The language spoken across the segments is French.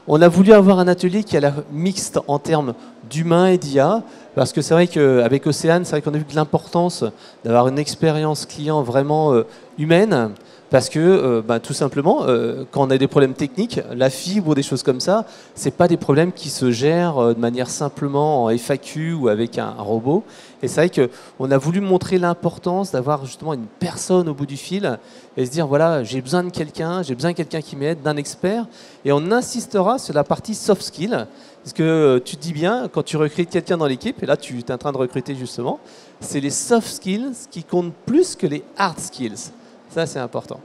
On a voulu avoir un atelier qui est à la mixte en termes d'humain et d'IA, parce que c'est vrai qu'avec Océane, c'est vrai qu'on a vu de l'importance d'avoir une expérience client vraiment humaine, parce que tout simplement, quand on a des problèmes techniques, la fibre ou des choses comme ça, c'est pas des problèmes qui se gèrent de manière simplement en FAQ ou avec un robot. Et c'est vrai qu'on a voulu montrer l'importance d'avoir justement une personne au bout du fil et se dire voilà, j'ai besoin de quelqu'un qui m'aide, d'un expert. Et on insistera sur la partie soft skill. Parce que tu te dis bien, quand tu recrutes quelqu'un dans l'équipe, et là tu es en train de recruter justement, c'est les soft skills qui comptent plus que les hard skills. Ça, c'est important.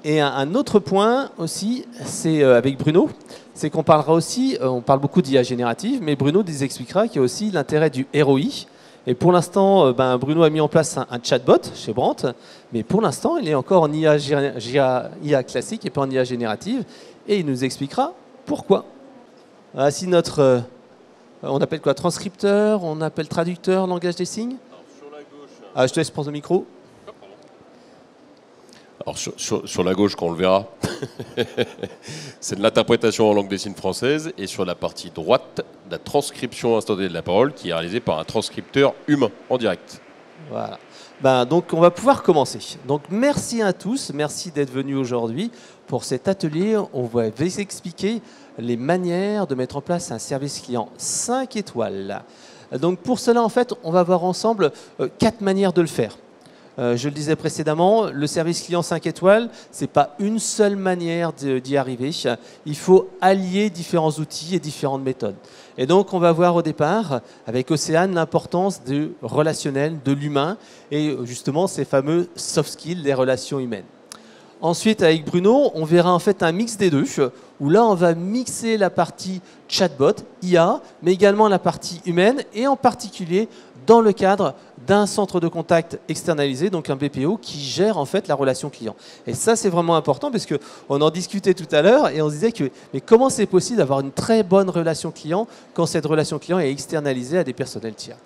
Et un autre point aussi, c'est avec Bruno, c'est qu'on parlera aussi, on parle beaucoup d'IA générative, mais Bruno nous expliquera qu'il y a aussi l'intérêt du ROI. Et pour l'instant, Bruno a mis en place un chatbot chez Brandt, mais pour l'instant, il est encore en IA classique et pas en IA générative. Et il nous expliquera pourquoi. Voilà, si notre, on appelle quoi, transcripteur, on appelle traducteur, langage des signes. Alors, sur la gauche, ah, je te laisse prendre le micro. Alors sur la gauche, quand on le verra, c'est de l'interprétation en langue des signes française, et sur la partie droite, la transcription instantanée de la parole qui est réalisée par un transcripteur humain en direct. Voilà. Donc on va pouvoir commencer. Donc merci à tous, merci d'être venus aujourd'hui pour cet atelier. On va vous expliquer les manières de mettre en place un service client 5 étoiles. Donc pour cela, en fait, on va voir ensemble 4 manières de le faire. Je le disais précédemment, le service client 5 étoiles, ce n'est pas une seule manière d'y arriver. Il faut allier différents outils et différentes méthodes. Et donc, on va voir au départ, avec Océane, l'importance du relationnel, de l'humain, et justement ces fameux soft skills, les relations humaines. Ensuite, avec Bruno, on verra en fait un mix des deux, où là, on va mixer la partie chatbot, IA, mais également la partie humaine, et en particulier dans le cadre d'un centre de contact externalisé, donc un BPO, qui gère en fait la relation client. Et ça, c'est vraiment important, parce qu'on en discutait tout à l'heure, et on se disait que mais comment c'est possible d'avoir une très bonne relation client quand cette relation client est externalisée à des personnels tiers?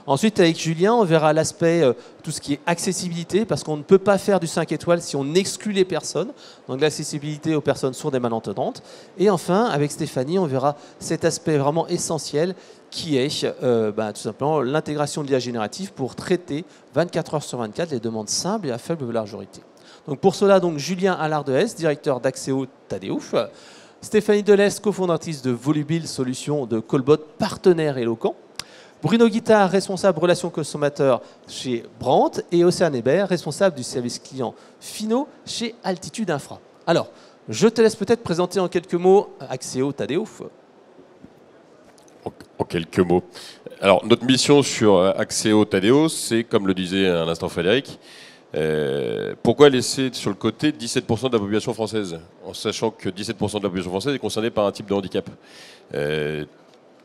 Ensuite, avec Julien, on verra l'aspect, tout ce qui est accessibilité, parce qu'on ne peut pas faire du 5 étoiles si on exclut les personnes, donc l'accessibilité aux personnes sourdes et malentendantes. Et enfin, avec Stéphanie, on verra cet aspect vraiment essentiel qui est tout simplement l'intégration de l'IA générative pour traiter 24 heures sur 24 les demandes simples et à faible majorité. Donc pour cela, Julien Allard-Dehesse, directeur d'Axéo Tadeouf, Stéphanie Delesse, cofondatrice de Volubil, solution de callbot partenaire éloquent, Bruno Guittard, responsable relations consommateurs chez Brandt, et Océane Hébert, responsable du service client finaux chez Altitude Infra. Alors, je te laisse peut-être présenter en quelques mots Axieo Tadeouf. En quelques mots. Alors, notre mission sur Axieo Tadeouf, c'est, comme le disait à l'instant Frédéric, pourquoi laisser sur le côté 17% de la population française, en sachant que 17% de la population française est concernée par un type de handicap.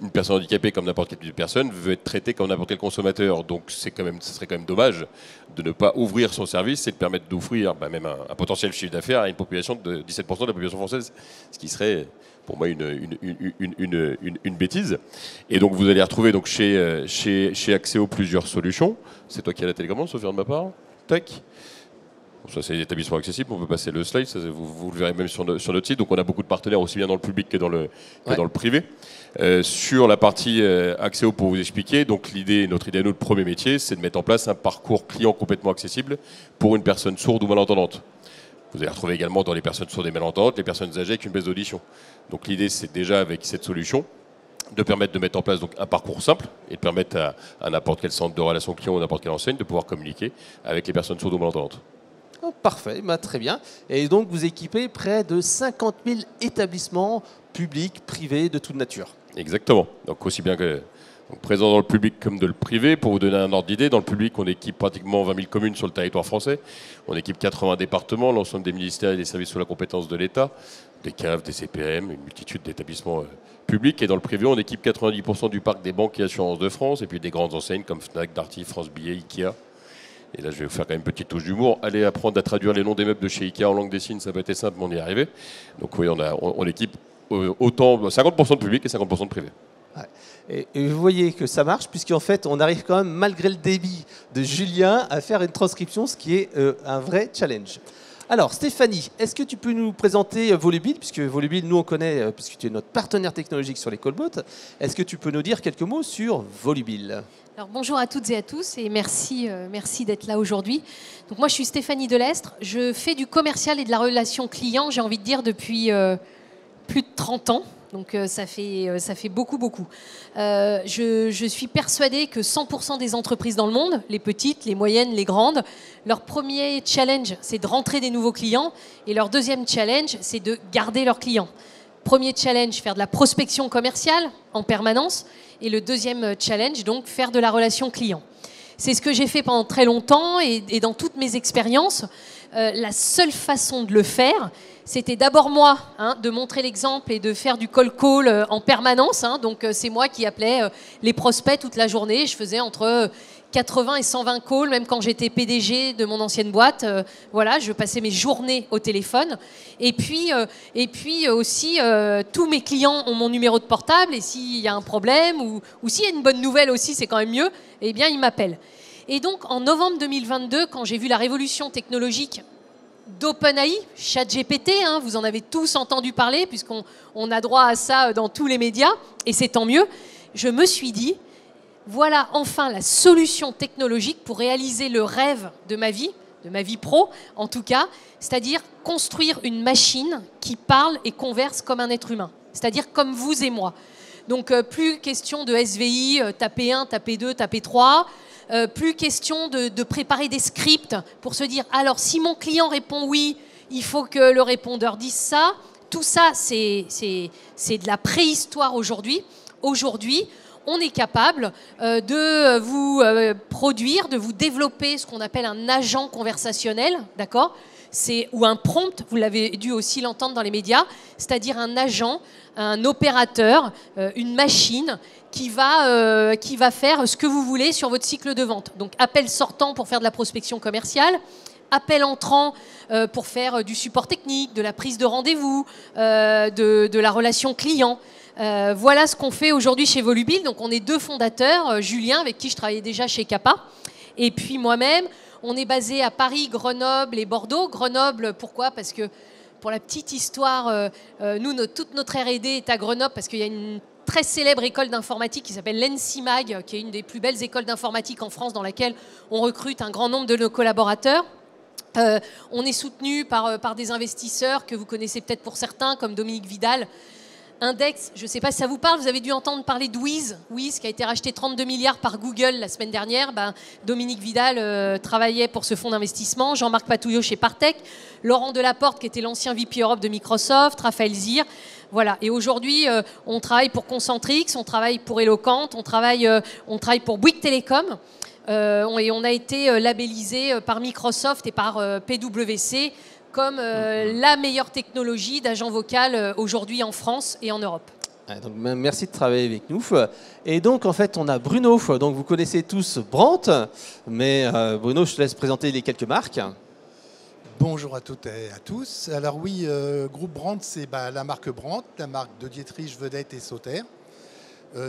Une personne handicapée, comme n'importe quelle personne, veut être traitée comme n'importe quel consommateur. Donc ce serait quand même dommage de ne pas ouvrir son service et de permettre d'offrir même un potentiel chiffre d'affaires à une population de 17% de la population française, ce qui serait pour moi une bêtise. Et donc vous allez retrouver donc, chez Axieo plusieurs solutions. C'est toi qui as la télécommande, Sophie, de ma part. Tac. Ça, c'est l'établissement accessible, on peut passer le slide, ça, vous le verrez même sur notre site. Donc on a beaucoup de partenaires aussi bien dans le public que dans le privé. Sur la partie Axieo, pour vous expliquer, donc notre premier métier, c'est de mettre en place un parcours client complètement accessible pour une personne sourde ou malentendante. Vous allez retrouver également dans les personnes sourdes et malentendantes, les personnes âgées avec une baisse d'audition. Donc l'idée, c'est déjà avec cette solution de permettre de mettre en place donc, un parcours simple et de permettre à n'importe quel centre de relation client ou n'importe quelle enseigne de pouvoir communiquer avec les personnes sourdes ou malentendantes. Oh, parfait, très bien. Et donc, vous équipez près de 50 000 établissements publics, privés, de toute nature. Exactement. Donc, aussi bien que présent dans le public comme de le privé. Pour vous donner un ordre d'idée, dans le public, on équipe pratiquement 20 000 communes sur le territoire français. On équipe 80 départements, l'ensemble des ministères et des services sous la compétence de l'État, des CAF, des CPM, une multitude d'établissements publics. Et dans le privé, on équipe 90% du parc des banques et assurances de France, et puis des grandes enseignes comme Fnac, Darty, France Billet, Ikea. Et là, je vais vous faire quand même une petite touche d'humour. Allez apprendre à traduire les noms des meubles de chez Ikea en langue des signes, ça peut être simple, mais on y est arrivé. Donc oui, on équipe autant 50% de public et 50% de privé. Ouais. Et vous voyez que ça marche, puisqu'en fait, on arrive quand même, malgré le débit de Julien, à faire une transcription, ce qui est un vrai challenge. Alors, Stéphanie, est-ce que tu peux nous présenter Volubile, puisque Volubile, nous, on connaît, puisque tu es notre partenaire technologique sur les callbots. Est-ce que tu peux nous dire quelques mots sur Volubile ? Alors, bonjour à toutes et à tous et merci d'être là aujourd'hui. Donc, moi, je suis Stéphanie Delestre. Je fais du commercial et de la relation client, j'ai envie de dire, depuis plus de 30 ans. Donc ça fait beaucoup. Je suis persuadée que 100% des entreprises dans le monde, les petites, les moyennes, les grandes, leur premier challenge, c'est de rentrer des nouveaux clients. Et leur deuxième challenge, c'est de garder leurs clients. Premier challenge, faire de la prospection commerciale en permanence. Et le deuxième challenge, donc, faire de la relation client. C'est ce que j'ai fait pendant très longtemps et dans toutes mes expériences. La seule façon de le faire, c'était d'abord moi, de montrer l'exemple et de faire du cold call en permanence. Donc c'est moi qui appelais les prospects toute la journée. Je faisais entre 80 et 120 calls, même quand j'étais PDG de mon ancienne boîte. Voilà, je passais mes journées au téléphone. Et puis aussi, tous mes clients ont mon numéro de portable. Et s'il y a un problème ou s'il y a une bonne nouvelle aussi, c'est quand même mieux, eh bien, ils m'appellent. Et donc, en novembre 2022, quand j'ai vu la révolution technologique d'OpenAI, ChatGPT, vous en avez tous entendu parler, puisqu'on a droit à ça dans tous les médias, et c'est tant mieux, je me suis dit, voilà enfin la solution technologique pour réaliser le rêve de ma vie pro, en tout cas, c'est-à-dire construire une machine qui parle et converse comme un être humain, c'est-à-dire comme vous et moi. Donc, plus question de SVI, tapez 1, tapez 2, tapez 3, plus question de préparer des scripts pour se dire, alors si mon client répond oui, il faut que le répondeur dise ça. Tout ça, c'est de la préhistoire aujourd'hui. Aujourd'hui, on est capable de vous produire, de vous développer ce qu'on appelle un agent conversationnel, d'accord ? Ou un prompt, vous l'avez dû aussi l'entendre dans les médias, c'est-à-dire un agent, un opérateur, une machine qui va faire ce que vous voulez sur votre cycle de vente. Donc, appel sortant pour faire de la prospection commerciale, appel entrant pour faire du support technique, de la prise de rendez-vous, de la relation client. Voilà ce qu'on fait aujourd'hui chez Volubile. Donc, on est 2 fondateurs, Julien, avec qui je travaillais déjà chez Kappa, et puis moi-même. On est basé à Paris, Grenoble et Bordeaux. Grenoble, pourquoi ? Parce que, pour la petite histoire, toute notre R&D est à Grenoble parce qu'il y a une très célèbre école d'informatique qui s'appelle l'ENSIMAG, qui est une des plus belles écoles d'informatique en France dans laquelle on recrute un grand nombre de nos collaborateurs. On est soutenu par des investisseurs que vous connaissez peut-être pour certains, comme Dominique Vidal. Index, je ne sais pas si ça vous parle, vous avez dû entendre parler de Wiz, qui a été racheté 32 milliards par Google la semaine dernière. Dominique Vidal travaillait pour ce fonds d'investissement, Jean-Marc Patouillot chez Partech, Laurent Delaporte qui était l'ancien VP Europe de Microsoft, Raphaël Zir. Voilà. Et aujourd'hui, on travaille pour Concentrix, on travaille pour Eloquent, on travaille pour Bouygues Télécom. Et on a été labellisé par Microsoft et par PwC comme la meilleure technologie d'agent vocal aujourd'hui en France et en Europe. Donc, merci de travailler avec nous. Et donc, en fait, on a Bruno. Donc, vous connaissez tous Brandt, mais Bruno, je te laisse présenter les quelques marques. Bonjour à toutes et à tous. Alors oui, groupe Brandt, c'est la marque Brandt, la marque de Dietrich, Vedette et Sauter.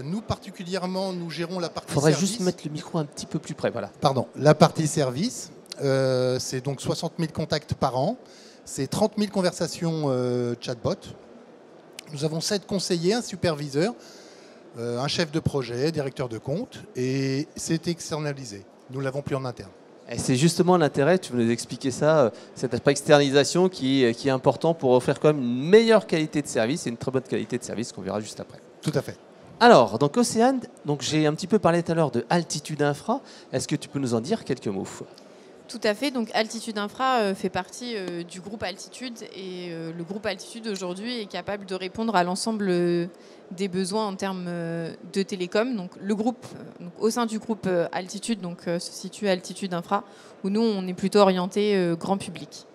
Nous, particulièrement, nous gérons la partie service. Il faudrait juste mettre le micro un petit peu plus près. Voilà. Pardon, la partie service. C'est donc 60 000 contacts par an. C'est 30 000 conversations chatbot. Nous avons 7 conseillers, un superviseur, un chef de projet, directeur de compte, et c'est externalisé. Nous ne l'avons plus en interne. Et c'est justement l'intérêt, tu veux nous expliquer ça, cet aspect externalisation qui est important pour offrir quand même une meilleure qualité de service et une très bonne qualité de service qu'on verra juste après. Tout à fait. Alors, donc Océane, j'ai un petit peu parlé tout à l'heure de Altitude Infra. Est-ce que tu peux nous en dire quelques mots ? Tout à fait. Donc Altitude Infra fait partie du groupe Altitude et le groupe Altitude aujourd'hui est capable de répondre à l'ensemble des besoins en termes de télécom. Donc le groupe, au sein du groupe Altitude, se situe Altitude Infra, où nous on est plutôt orienté grand public.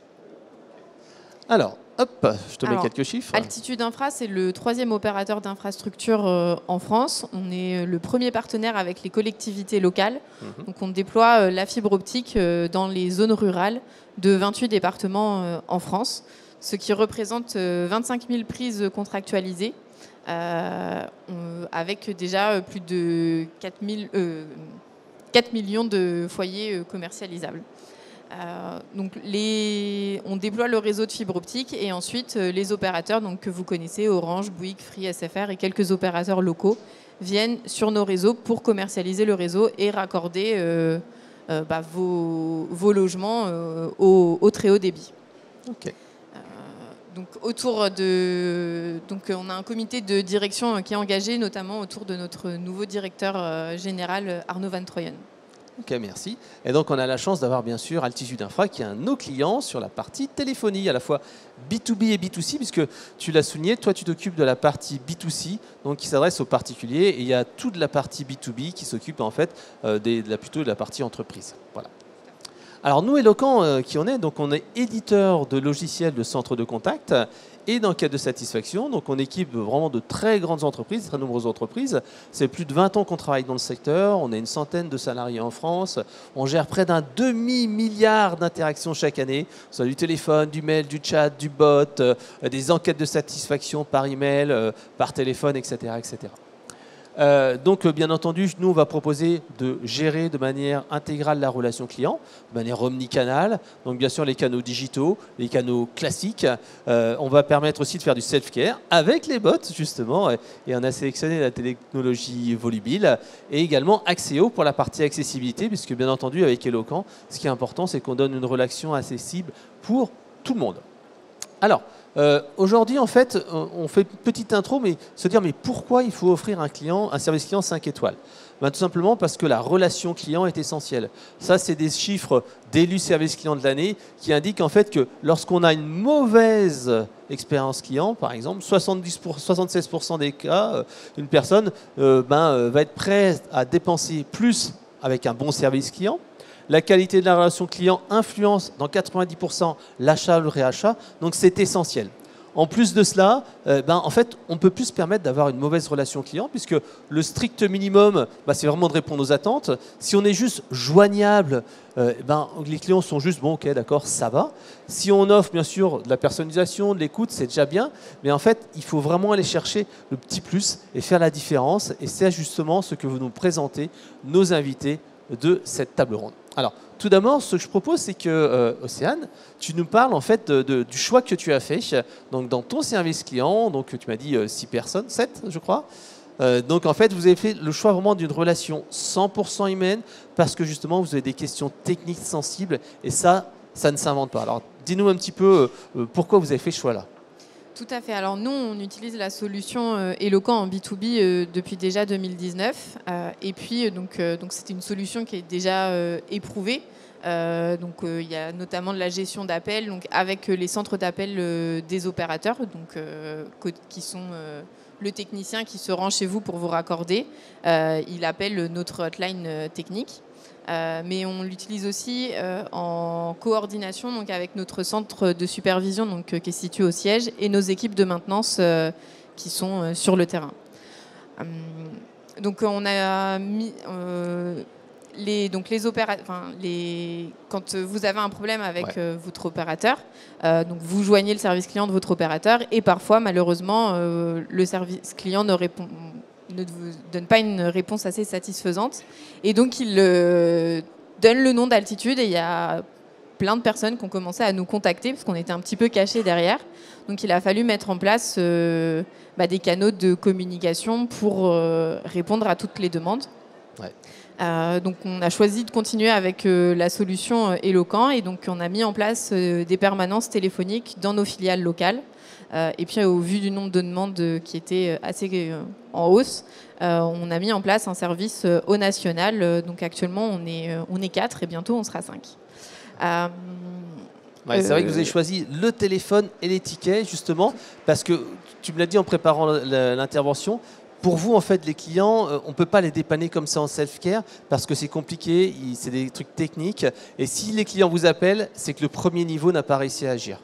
Alors, hop, je te mets quelques chiffres. Altitude Infra, c'est le 3e opérateur d'infrastructure en France. On est le premier partenaire avec les collectivités locales. Donc on déploie la fibre optique dans les zones rurales de 28 départements en France, ce qui représente 25 000 prises contractualisées avec déjà plus de 4 millions de foyers commercialisables. Donc on déploie le réseau de fibre optique et ensuite les opérateurs donc, que vous connaissez, Orange, Bouygues, Free, SFR et quelques opérateurs locaux viennent sur nos réseaux pour commercialiser le réseau et raccorder vos logements au très haut débit. Ok. Donc on a un comité de direction qui est engagé notamment autour de notre nouveau directeur général Arnaud Van Troyen. Ok, merci. Et donc, on a la chance d'avoir, bien sûr, Altitude Infra, qui est un de nos clients sur la partie téléphonie, à la fois B2B et B2C, puisque tu l'as souligné, toi, tu t'occupes de la partie B2C, donc qui s'adresse aux particuliers, et il y a toute la partie B2B qui s'occupe, en fait, plutôt de la partie entreprise. Voilà. Alors, nous, Eloquent, qui on est, donc on est éditeur de logiciels de centre de contact et d'enquête de satisfaction. Donc, on équipe vraiment de très grandes entreprises, très nombreuses entreprises. C'est plus de 20 ans qu'on travaille dans le secteur. On a une centaine de salariés en France. On gère près d'un demi-milliard d'interactions chaque année. Ça, du téléphone, du mail, du chat, du bot, des enquêtes de satisfaction par email, par téléphone, etc., etc. Donc, bien entendu, nous, on va proposer de gérer de manière intégrale la relation client, de manière omnicanale. Donc, bien sûr, les canaux digitaux, les canaux classiques. On va permettre aussi de faire du self-care avec les bots, justement. Et on a sélectionné la technologie Volubile et également Axéo pour la partie accessibilité, puisque, bien entendu, avec Eloquent, ce qui est important, c'est qu'on donne une relation accessible pour tout le monde. Alors, aujourd'hui, en fait, on fait une petite intro, mais se dire, mais pourquoi il faut offrir un service client 5 étoiles ? Ben, tout simplement parce que la relation client est essentielle. Ça, c'est des chiffres d'élus service client de l'année qui indiquent en fait que lorsqu'on a une mauvaise expérience client, par exemple, 76% des cas, une personne va être prête à dépenser plus avec un bon service client. La qualité de la relation client influence dans 90% l'achat ou le réachat, donc c'est essentiel. En plus de cela, en fait, on ne peut plus se permettre d'avoir une mauvaise relation client puisque le strict minimum, c'est vraiment de répondre aux attentes. Si on est juste joignable, les clients sont juste, bon, ok, d'accord, ça va. Si on offre, bien sûr, de la personnalisation, de l'écoute, c'est déjà bien. Mais en fait, il faut vraiment aller chercher le petit plus et faire la différence. Et c'est justement ce que vous nous présentez, nos invités de cette table ronde. Alors, tout d'abord, ce que je propose, c'est que, Océane, tu nous parles en fait du choix que tu as fait. Donc, dans ton service client, donc tu m'as dit 6 personnes, 7, je crois. Donc, en fait, vous avez fait le choix vraiment d'une relation 100% humaine parce que justement, vous avez des questions techniques sensibles et ça ne s'invente pas. Alors, dis-nous un petit peu pourquoi vous avez fait ce choix-là. Tout à fait. Alors nous, on utilise la solution Eloquent en B2B depuis déjà 2019. Et puis, donc c'était une solution qui est déjà éprouvée. Il y a notamment de la gestion d'appels donc avec les centres d'appels des opérateurs, qui sont le technicien qui se rend chez vous pour vous raccorder. Il appelle notre hotline technique. Mais on l'utilise aussi en coordination donc avec notre centre de supervision qui est situé au siège et nos équipes de maintenance qui sont sur le terrain. Donc on a mis quand vous avez un problème avec votre opérateur, donc vous joignez le service client de votre opérateur et parfois malheureusement le service client ne vous donne pas une réponse assez satisfaisante. Et donc, il donne le nom d'Altitude et il y a plein de personnes qui ont commencé à nous contacter parce qu'on était un petit peu cachés derrière. Donc, il a fallu mettre en place des canaux de communication pour répondre à toutes les demandes. Ouais. Donc, on a choisi de continuer avec la solution Eloquent et donc on a mis en place des permanences téléphoniques dans nos filiales locales. Et puis, au vu du nombre de demandes qui étaient assez en hausse, on a mis en place un service au national. Donc, actuellement, on est 4 et bientôt, on sera 5. C'est vrai que vous avez choisi le téléphone et les tickets, justement, parce que tu me l'as dit en préparant l'intervention. Pour vous, en fait, les clients, on ne peut pas les dépanner comme ça en self-care parce que c'est compliqué, c'est des trucs techniques. Et si les clients vous appellent, c'est que le premier niveau n'a pas réussi à agir.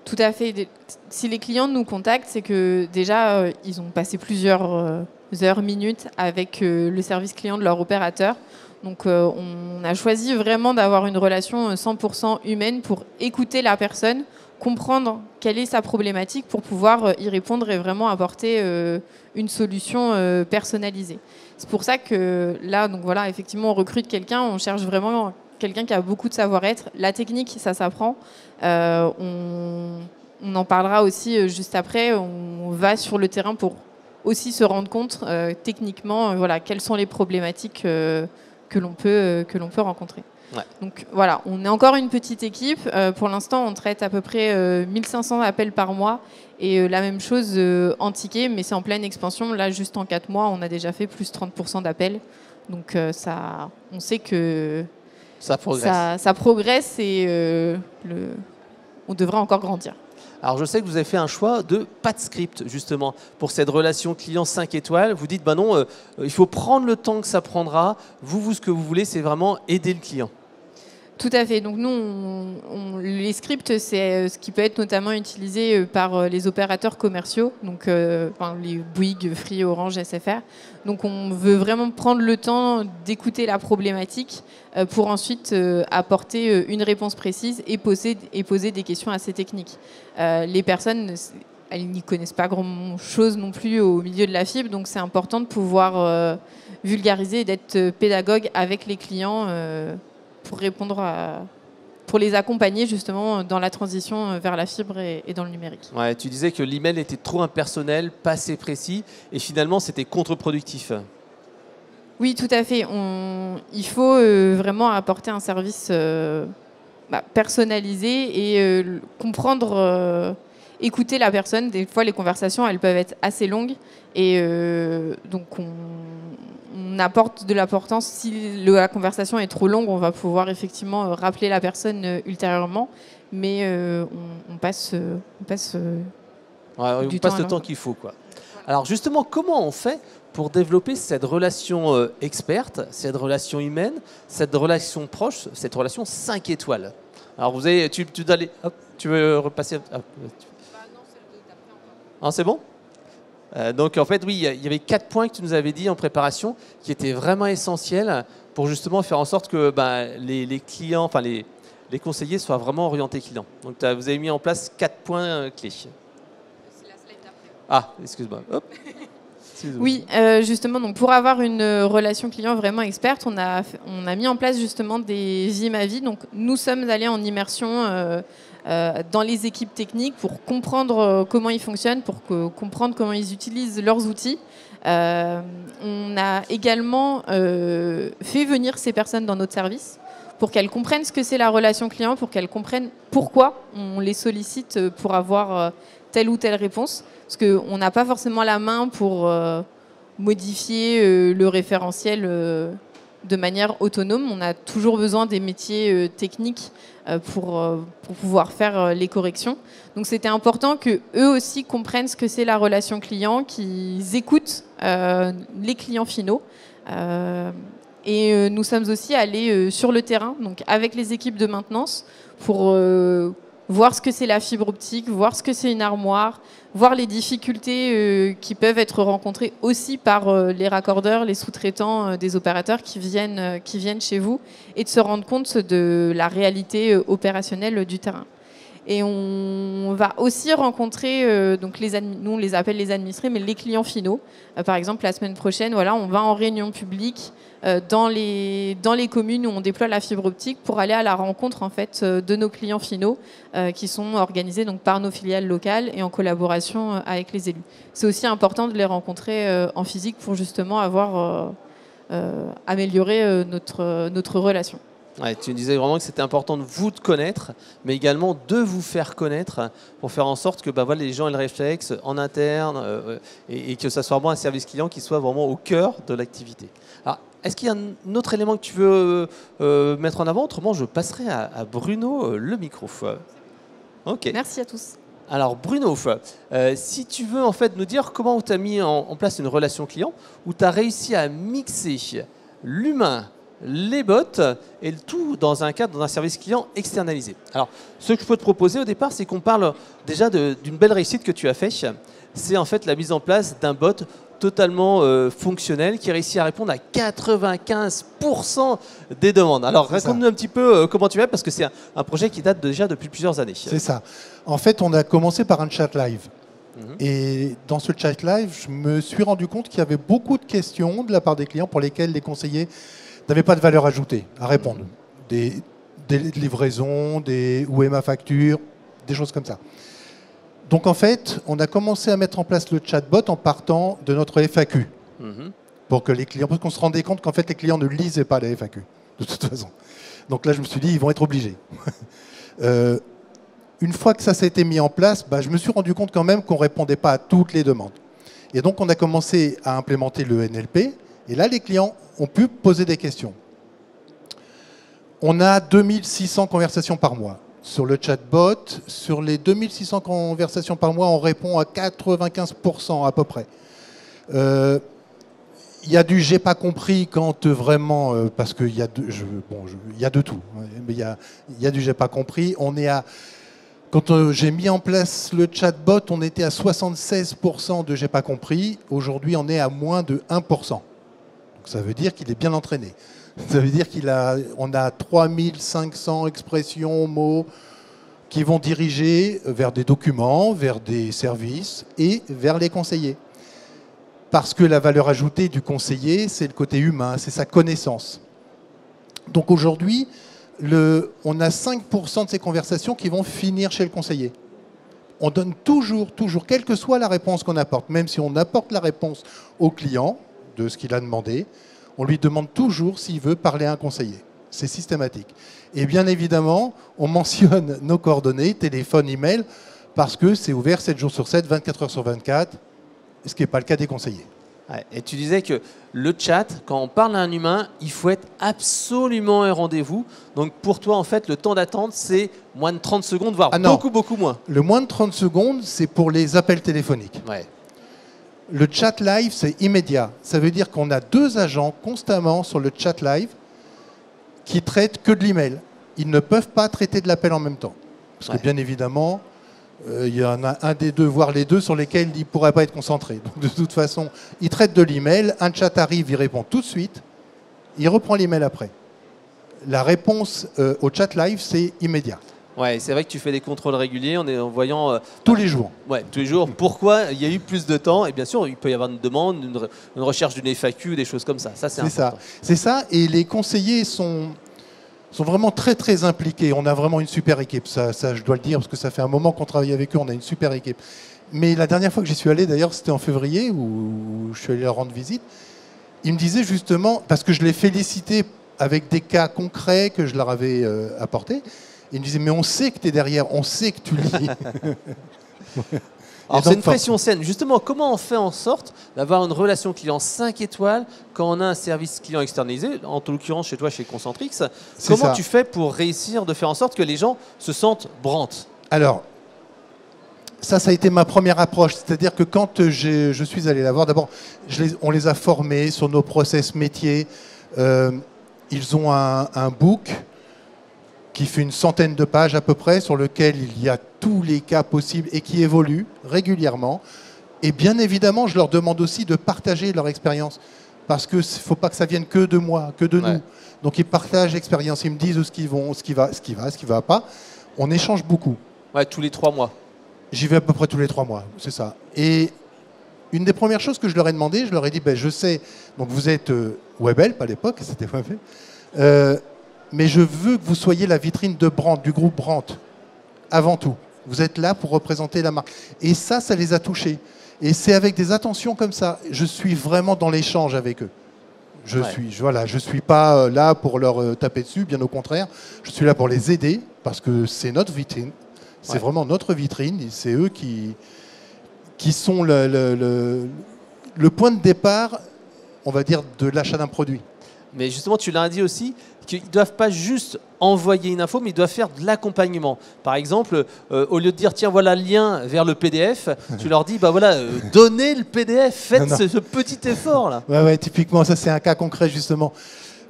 Tout à fait. Si les clients nous contactent, c'est que déjà, ils ont passé plusieurs heures, minutes avec le service client de leur opérateur. Donc on a choisi vraiment d'avoir une relation 100% humaine pour écouter la personne, comprendre quelle est sa problématique pour pouvoir y répondre et vraiment apporter une solution personnalisée. C'est pour ça que là, donc voilà, effectivement, on recrute quelqu'un, on cherche vraiment quelqu'un qui a beaucoup de savoir-être. La technique, ça s'apprend. On en parlera aussi juste après. On va sur le terrain pour aussi se rendre compte techniquement, voilà, quelles sont les problématiques que l'on peut rencontrer. Ouais. Donc voilà, on est encore une petite équipe. Pour l'instant, on traite à peu près 1500 appels par mois et la même chose en ticket, mais c'est en pleine expansion. Là, juste en 4 mois, on a déjà fait plus 30% d'appels. Donc on sait que Ça progresse. ça progresse et on devrait encore grandir. Alors je sais que vous avez fait un choix de pas de script justement pour cette relation client 5 étoiles. Vous dites bah non, il faut prendre le temps que ça prendra. Vous ce que vous voulez, c'est vraiment aider le client. Tout à fait. Donc nous, les scripts, c'est ce qui peut être notamment utilisé par les opérateurs commerciaux, donc les Bouygues, Free, Orange, SFR. Donc on veut vraiment prendre le temps d'écouter la problématique pour ensuite apporter une réponse précise et poser des questions assez techniques. Les personnes, elles n'y connaissent pas grand-chose non plus au milieu de la fibre, donc c'est important de pouvoir vulgariser et d'être pédagogue avec les clients pour les accompagner justement dans la transition vers la fibre et dans le numérique. Ouais, tu disais que l'email était trop impersonnel, pas assez précis, et finalement c'était contre-productif. Oui, tout à fait. Il faut vraiment apporter un service personnalisé et comprendre, écouter la personne. Des fois, les conversations, elles peuvent être assez longues, et donc on apporte de l'importance. Si la conversation est trop longue, on va pouvoir effectivement rappeler la personne ultérieurement, mais on passe On passe le temps qu'il faut, quoi. Alors justement, comment on fait pour développer cette relation experte, cette relation humaine, cette relation proche, cette relation 5 étoiles? Alors vous avez, tu veux repasser Ah, c'est bon? Donc en fait, oui, il y avait 4 points que tu nous avais dit en préparation qui étaient vraiment essentiels pour justement faire en sorte que les clients, enfin les conseillers soient vraiment orientés clients. Donc vous avez mis en place 4 points clés. C'est la slide d'après. Ah, excuse-moi. Hop. Oui, justement, donc pour avoir une relation client vraiment experte, on a mis en place justement des Vie ma vie. Donc nous sommes allés en immersion dans les équipes techniques pour comprendre comment ils fonctionnent, pour comprendre comment ils utilisent leurs outils. On a également fait venir ces personnes dans notre service pour qu'elles comprennent ce que c'est la relation client, pour qu'elles comprennent pourquoi on les sollicite pour avoir telle ou telle réponse. Parce qu'on n'a pas forcément la main pour modifier le référentiel de manière autonome. On a toujours besoin des métiers techniques pour pouvoir faire les corrections. Donc c'était important qu'eux aussi comprennent ce que c'est la relation client, qu'ils écoutent les clients finaux. Et nous sommes aussi allés sur le terrain, donc avec les équipes de maintenance, pour voir ce que c'est la fibre optique, voir ce que c'est une armoire, voir les difficultés qui peuvent être rencontrées aussi par les raccordeurs, les sous-traitants des opérateurs qui viennent chez vous, et de se rendre compte de la réalité opérationnelle du terrain. Et on va aussi rencontrer, donc nous on les appelle les administrés, mais les clients finaux. Par exemple, la semaine prochaine, voilà, on va en réunion publique dans les communes où on déploie la fibre optique pour aller à la rencontre en fait, de nos clients finaux qui sont organisés donc, par nos filiales locales et en collaboration avec les élus. C'est aussi important de les rencontrer en physique pour justement avoir amélioré notre relation. Ouais, tu disais vraiment que c'était important de vous connaître, mais également de vous faire connaître pour faire en sorte que voilà, les gens aient le réflexe en interne et que ça soit vraiment un service client qui soit vraiment au cœur de l'activité. Alors, est-ce qu'il y a un autre élément que tu veux mettre en avant? Autrement, je passerai à Bruno le micro. Ok. Merci à tous. Alors Bruno, si tu veux en fait nous dire comment tu as mis en place une relation client, où tu as réussi à mixer l'humain, les bots et le tout dans un cadre, dans un service client externalisé. Alors, ce que je peux te proposer au départ, c'est qu'on parle déjà d'une belle réussite que tu as fait. C'est en fait la mise en place d'un bot totalement fonctionnel qui réussit à répondre à 95% des demandes. Alors raconte-nous un petit peu comment tu fais, parce que c'est un projet qui date déjà depuis plusieurs années. C'est ça. En fait, on a commencé par un chat live. Et dans ce chat live, je me suis rendu compte qu'il y avait beaucoup de questions de la part des clients pour lesquelles les conseillers n'avaient pas de valeur ajoutée à répondre. Des livraisons, où est ma facture, des choses comme ça. Donc en fait, on a commencé à mettre en place le chatbot en partant de notre FAQ. Pour que les clients, parce qu'on se rendait compte qu'en fait les clients ne lisaient pas la FAQ, de toute façon. Donc là, je me suis dit, ils vont être obligés. Une fois que ça s'est été mis en place, je me suis rendu compte quand même qu'on ne répondait pas à toutes les demandes. Et donc, on a commencé à implémenter le NLP. Et là, les clients ont pu poser des questions. On a 2600 conversations par mois sur le chatbot. Sur les 2600 conversations par mois, on répond à 95% à peu près. Il y a du « j'ai pas compris » quand vraiment... parce qu'il y a y a de tout. Mais il y a du « j'ai pas compris ». On est à... Quand j'ai mis en place le chatbot, on était à 76% de « j'ai pas compris ». Aujourd'hui, on est à moins de 1%. Donc, ça veut dire qu'il est bien entraîné. Ça veut dire qu'on a 3500 expressions, mots qui vont diriger vers des documents, vers des services et vers les conseillers. Parce que la valeur ajoutée du conseiller, c'est le côté humain, c'est sa connaissance. Donc aujourd'hui, on a 5% de ces conversations qui vont finir chez le conseiller. On donne toujours, quelle que soit la réponse qu'on apporte, même si on apporte la réponse au client de ce qu'il a demandé, on lui demande toujours s'il veut parler à un conseiller. C'est systématique. Et bien évidemment, on mentionne nos coordonnées, téléphone, email, parce que c'est ouvert 7 jours sur 7, 24 heures sur 24, ce qui n'est pas le cas des conseillers. Ouais, et tu disais que le chat, quand on parle à un humain, il faut être absolument un rendez-vous. Donc pour toi, en fait, le temps d'attente, c'est moins de 30 secondes, voire beaucoup moins. Le moins de 30 secondes, c'est pour les appels téléphoniques. Ouais. Le chat live, c'est immédiat. Ça veut dire qu'on a 2 agents constamment sur le chat live qui traitent que de l'email. Ils ne peuvent pas traiter de l'appel en même temps. Parce que bien évidemment, il y en a un des deux, voire les deux, sur lesquels ils ne pourraient pas être concentrés. Donc de toute façon, ils traitent de l'email, un chat arrive, il répond tout de suite, il reprend l'email après. La réponse au chat live, c'est immédiat. Ouais, c'est vrai que tu fais des contrôles réguliers en voyant... tous les jours. Ouais, tous les jours. Pourquoi il y a eu plus de temps? Et bien sûr, il peut y avoir une demande, une recherche d'une FAQ, des choses comme ça. Ça, c'est important. C'est ça. Et les conseillers sont vraiment très impliqués. On a vraiment une super équipe. Ça, je dois le dire, parce que ça fait un moment qu'on travaille avec eux. On a une super équipe. Mais la dernière fois que j'y suis allé, d'ailleurs, c'était en février, où je suis allé leur rendre visite. Ils me disaient justement, parce que je les félicitais avec des cas concrets que je leur avais apportés, ils me disaient, mais on sait que tu es derrière, on sait que tu lis. Alors c'est une pression saine. Justement, comment on fait en sorte d'avoir une relation client 5 étoiles quand on a un service client externalisé, en l'occurrence chez toi, chez Concentrix? Comment tu fais pour réussir de faire en sorte que les gens se sentent Brandt? Alors, ça a été ma première approche. C'est-à-dire que quand je suis allé la voir, d'abord, on les a formés sur nos process métiers. Ils ont un book qui fait une centaine de pages à peu près, sur lequel il y a tous les cas possibles et qui évoluent régulièrement. Et bien évidemment, je leur demande aussi de partager leur expérience, parce qu'il ne faut pas que ça vienne que de moi, que de nous. Donc ils partagent l'expérience, ils me disent ce qui va pas. On échange beaucoup. Ouais, tous les 3 mois. J'y vais à peu près tous les 3 mois, c'est ça. Et une des premières choses que je leur ai demandé, je leur ai dit, je sais, donc vous êtes Webhelp à l'époque, c'était Webhelp, mais je veux que vous soyez la vitrine de Brandt, du groupe Brandt, avant tout. Vous êtes là pour représenter la marque. Et ça les a touchés. Et c'est avec des attentions comme ça. Je suis vraiment dans l'échange avec eux. Je suis pas là pour leur taper dessus, bien au contraire. Je suis là pour les aider, parce que c'est notre vitrine. C'est vraiment notre vitrine. C'est eux qui sont le point de départ, on va dire, de l'achat d'un produit. Mais justement, tu l'as dit aussi, qu'ils ne doivent pas juste envoyer une info, mais ils doivent faire de l'accompagnement. Par exemple, au lieu de dire, tiens, voilà le lien vers le PDF, tu leur dis, donnez le PDF, faites ce petit effort-là. Ouais, typiquement, ça c'est un cas concret justement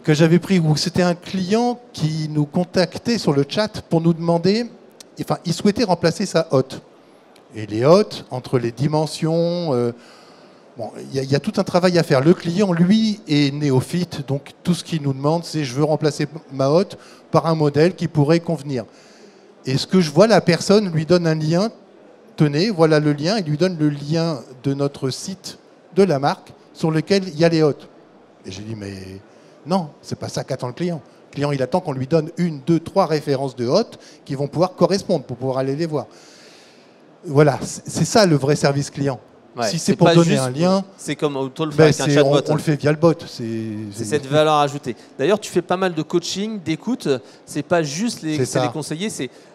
que j'avais pris, où c'était un client qui nous contactait sur le chat pour nous demander, il souhaitait remplacer sa hotte. Et les hottes, entre les dimensions... Bon, il y a tout un travail à faire. Le client, lui, est néophyte, donc tout ce qu'il nous demande, c'est je veux remplacer ma hotte par un modèle qui pourrait convenir. Et ce que je vois, la personne lui donne un lien. Tenez, voilà le lien. Il lui donne le lien de notre site de la marque sur lequel il y a les hôtes. Et j'ai dit, mais non, c'est pas ça qu'attend le client. Le client, il attend qu'on lui donne 1, 2, 3 références de hôtes qui vont pouvoir correspondre pour pouvoir aller les voir. Voilà, c'est ça le vrai service client. Ouais, si c'est pour donner juste, un lien, c'est comme on le fait avec un chatbot. on le fait via le bot. C'est cette valeur ajoutée. D'ailleurs, tu fais pas mal de coaching, d'écoute. C'est pas juste les conseiller.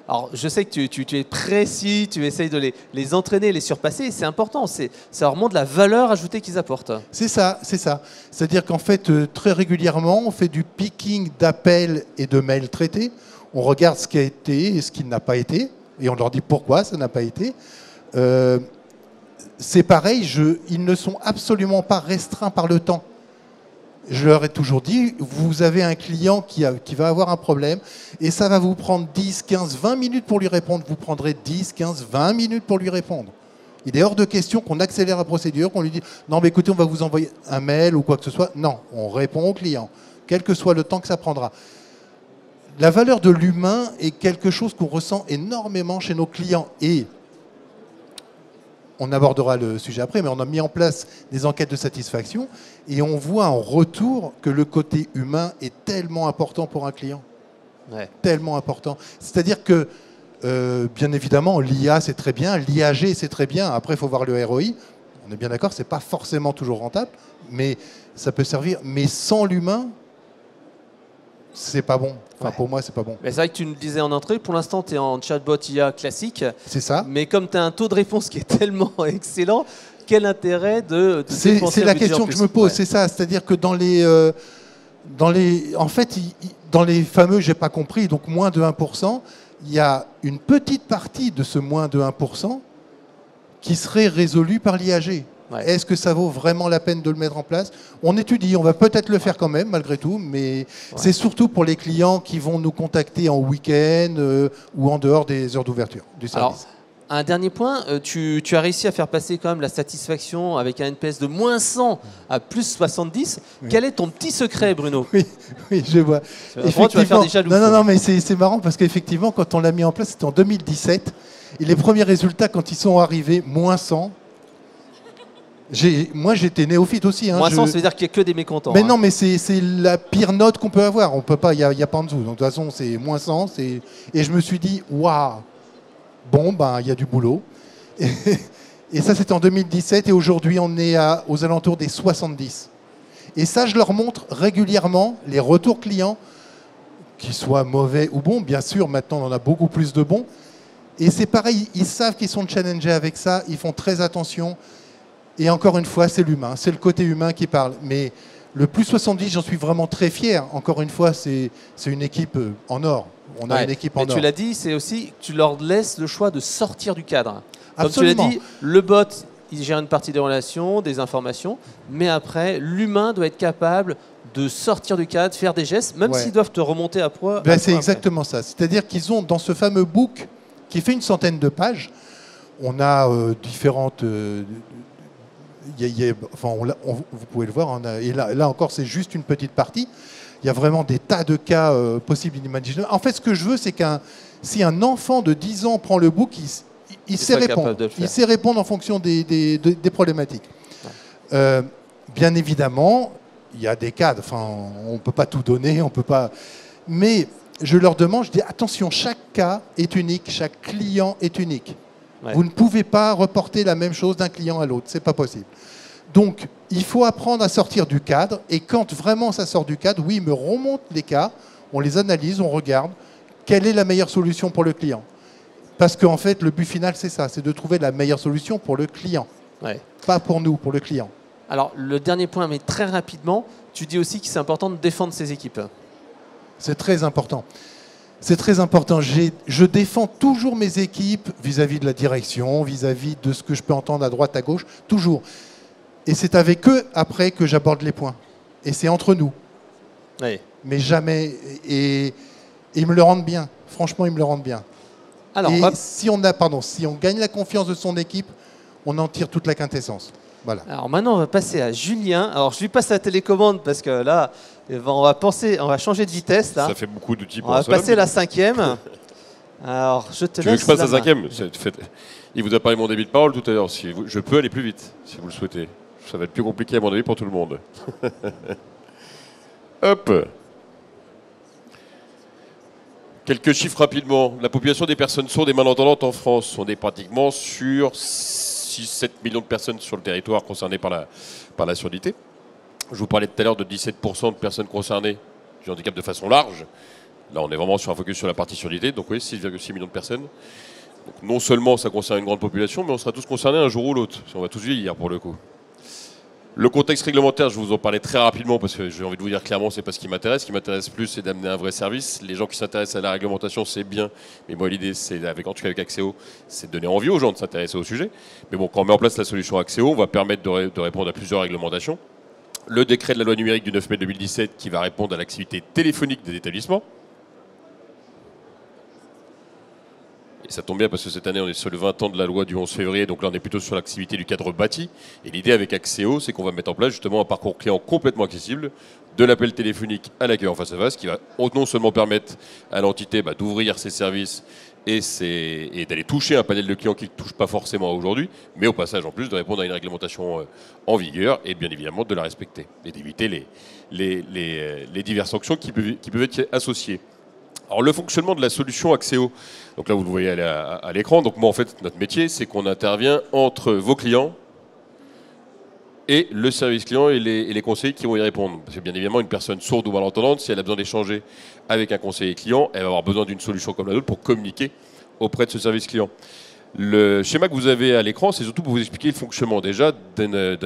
Alors, je sais que tu es précis, tu essayes de les entraîner, les surpasser. C'est important. Ça leur montre la valeur ajoutée qu'ils apportent. C'est ça, c'est ça. C'est-à-dire qu'en fait, très régulièrement, on fait du picking d'appels et de mails traités. On regarde ce qui a été et ce qui n'a pas été. Et on leur dit pourquoi ça n'a pas été. C'est pareil, ils ne sont absolument pas restreints par le temps. Je leur ai toujours dit, vous avez un client qui va avoir un problème et ça va vous prendre 10, 15, 20 minutes pour lui répondre. Vous prendrez 10, 15, 20 minutes pour lui répondre. Il est hors de question qu'on accélère la procédure, qu'on lui dise « Non, mais écoutez, on va vous envoyer un mail ou quoi que ce soit. » Non, on répond au client, quel que soit le temps que ça prendra. La valeur de l'humain est quelque chose qu'on ressent énormément chez nos clients et on abordera le sujet après, mais on a mis en place des enquêtes de satisfaction et on voit en retour que le côté humain est tellement important pour un client. Ouais. Tellement important. C'est-à-dire que, bien évidemment, l'IA, c'est très bien, l'IAG, c'est très bien. Après, il faut voir le ROI. On est bien d'accord, ce n'est pas forcément toujours rentable, mais ça peut servir. Mais sans l'humain, c'est pas bon. Enfin, pour moi, c'est pas bon. C'est vrai que tu nous disais en entrée, pour l'instant, tu es en chatbot IA classique. C'est ça. Mais comme tu as un taux de réponse qui est tellement excellent, quel intérêt de dépenser c'est la question que je me pose, c'est ça. C'est-à-dire que dans les fameux, j'ai pas compris, donc moins de 1%, il y a une petite partie de ce moins de 1% qui serait résolue par l'IAG. Ouais. Est-ce que ça vaut vraiment la peine de le mettre en place? On étudie, on va peut-être le faire quand même, malgré tout, mais c'est surtout pour les clients qui vont nous contacter en week-end ou en dehors des heures d'ouverture du service. Alors, un dernier point, tu as réussi à faire passer quand même la satisfaction avec un NPS de moins 100 à plus 70. Oui. Quel est ton petit secret, Bruno? Oui, je vois. Effectivement, tu vas faire des jaloux. Non, mais c'est marrant parce qu'effectivement, quand on l'a mis en place, c'était en 2017. Et les premiers résultats, quand ils sont arrivés, moins 100, moi, j'étais néophyte aussi. Hein, moins 100, ça veut dire qu'il n'y a que des mécontents. Mais non, mais c'est la pire note qu'on peut avoir. On peut pas, il n'y a pas en dessous. Donc, de toute façon, c'est moins 100. Et je me suis dit, waouh, bon, ben, il y a du boulot. Et ça, c'était en 2017. Et aujourd'hui, on est aux alentours des 70. Et ça, je leur montre régulièrement les retours clients, qu'ils soient mauvais ou bons. Bien sûr, maintenant, on en a beaucoup plus de bons. Et c'est pareil, ils savent qu'ils sont challengés avec ça. Ils font très attention. Et encore une fois, c'est l'humain, c'est le côté humain qui parle. Mais le plus 70, j'en suis vraiment très fier. Encore une fois, c'est une équipe en or. On a une équipe en or. Mais tu l'as dit, c'est aussi que tu leur laisses le choix de sortir du cadre. Absolument. Comme tu l'as dit, le bot, il gère une partie des relations, des informations, mais après, l'humain doit être capable de sortir du cadre, faire des gestes, même s'ils doivent te remonter à poids. C'est exactement ça. C'est-à-dire qu'ils ont, dans ce fameux book qui fait une centaine de pages, on a différentes... vous pouvez le voir, et là encore, c'est juste une petite partie. Il y a vraiment des tas de cas possibles inimaginables. En fait, ce que je veux, c'est si un enfant de 10 ans prend le book, il sait répondre. Il sait répondre en fonction des problématiques. Ouais. Bien évidemment, il y a des cas, on ne peut pas tout donner, on peut pas... Mais je leur demande, je dis, attention, chaque cas est unique, chaque client est unique. Ouais. Vous ne pouvez pas reporter la même chose d'un client à l'autre, c'est pas possible. Donc, il faut apprendre à sortir du cadre, et quand vraiment ça sort du cadre, oui, il me remonte les cas, on les analyse, on regarde, quelle est la meilleure solution pour le client. Parce qu'en fait, le but final, c'est ça, c'est de trouver la meilleure solution pour le client. Ouais. Pas pour nous, pour le client. Alors, le dernier point, mais très rapidement, tu dis aussi que c'est important de défendre ses équipes. C'est très important. C'est très important. Je défends toujours mes équipes vis-à-vis de la direction, vis-à-vis de ce que je peux entendre à droite, à gauche, toujours. Et c'est avec eux, après, que j'aborde les points. Et c'est entre nous. Oui. Mais jamais. Et ils me le rendent bien. Franchement, ils me le rendent bien. Alors, si on gagne la confiance de son équipe, on en tire toute la quintessence. Voilà. Alors maintenant, on va passer à Julien. Alors je lui passe la télécommande parce que là, on va changer de vitesse. Là. Ça fait beaucoup d'outils On pour va un seul passer homme. la 5e. Alors je te Tu veux que laisse je passe la la main. 5e? Il vous a parlé mon débit de parole tout à l'heure. Je peux aller plus vite, si vous le souhaitez. Ça va être plus compliqué à mon avis pour tout le monde. Hop. Quelques chiffres rapidement. La population des personnes sourdes et malentendantes en France, on est pratiquement sur 6-7 millions de personnes sur le territoire concernées par la surdité. Je vous parlais tout à l'heure de 17% de personnes concernées du handicap de façon large. Là, on est vraiment sur un focus sur la partie surdité. Donc oui, 6,6 millions de personnes. Donc, non seulement ça concerne une grande population, mais on sera tous concernés un jour ou l'autre. On va tous vieillir pour le coup. Le contexte réglementaire, je vous en parlais très rapidement parce que j'ai envie de vous dire clairement, c'est pas ce qui m'intéresse. Ce qui m'intéresse plus, c'est d'amener un vrai service. Les gens qui s'intéressent à la réglementation, c'est bien. Mais moi, l'idée, c'est, en tout cas avec Axéo, c'est de donner envie aux gens de s'intéresser au sujet. Mais bon, quand on met en place la solution Axéo, on va permettre de répondre à plusieurs réglementations. Le décret de la loi numérique du 9 mai 2017 qui va répondre à l'activité téléphonique des établissements. Et ça tombe bien parce que cette année, on est sur le 20 ans de la loi du 11 février, donc là, on est plutôt sur l'activité du cadre bâti. Et l'idée avec Axéo, c'est qu'on va mettre en place justement un parcours client complètement accessible, de l'appel téléphonique à l'accueil en face à face, qui va non seulement permettre à l'entité d'ouvrir ses services et d'aller toucher un panel de clients qui ne touche pas forcément aujourd'hui, mais au passage, en plus, de répondre à une réglementation en vigueur et bien évidemment de la respecter et d'éviter les diverses sanctions qui peuvent être associées. Alors le fonctionnement de la solution Axéo, donc là vous le voyez à l'écran, donc moi en fait notre métier c'est qu'on intervient entre vos clients et le service client et les conseillers qui vont y répondre. Parce que bien évidemment une personne sourde ou malentendante, si elle a besoin d'échanger avec un conseiller client, elle va avoir besoin d'une solution comme la nôtre pour communiquer auprès de ce service client. Le schéma que vous avez à l'écran, c'est surtout pour vous expliquer le fonctionnement déjà d'une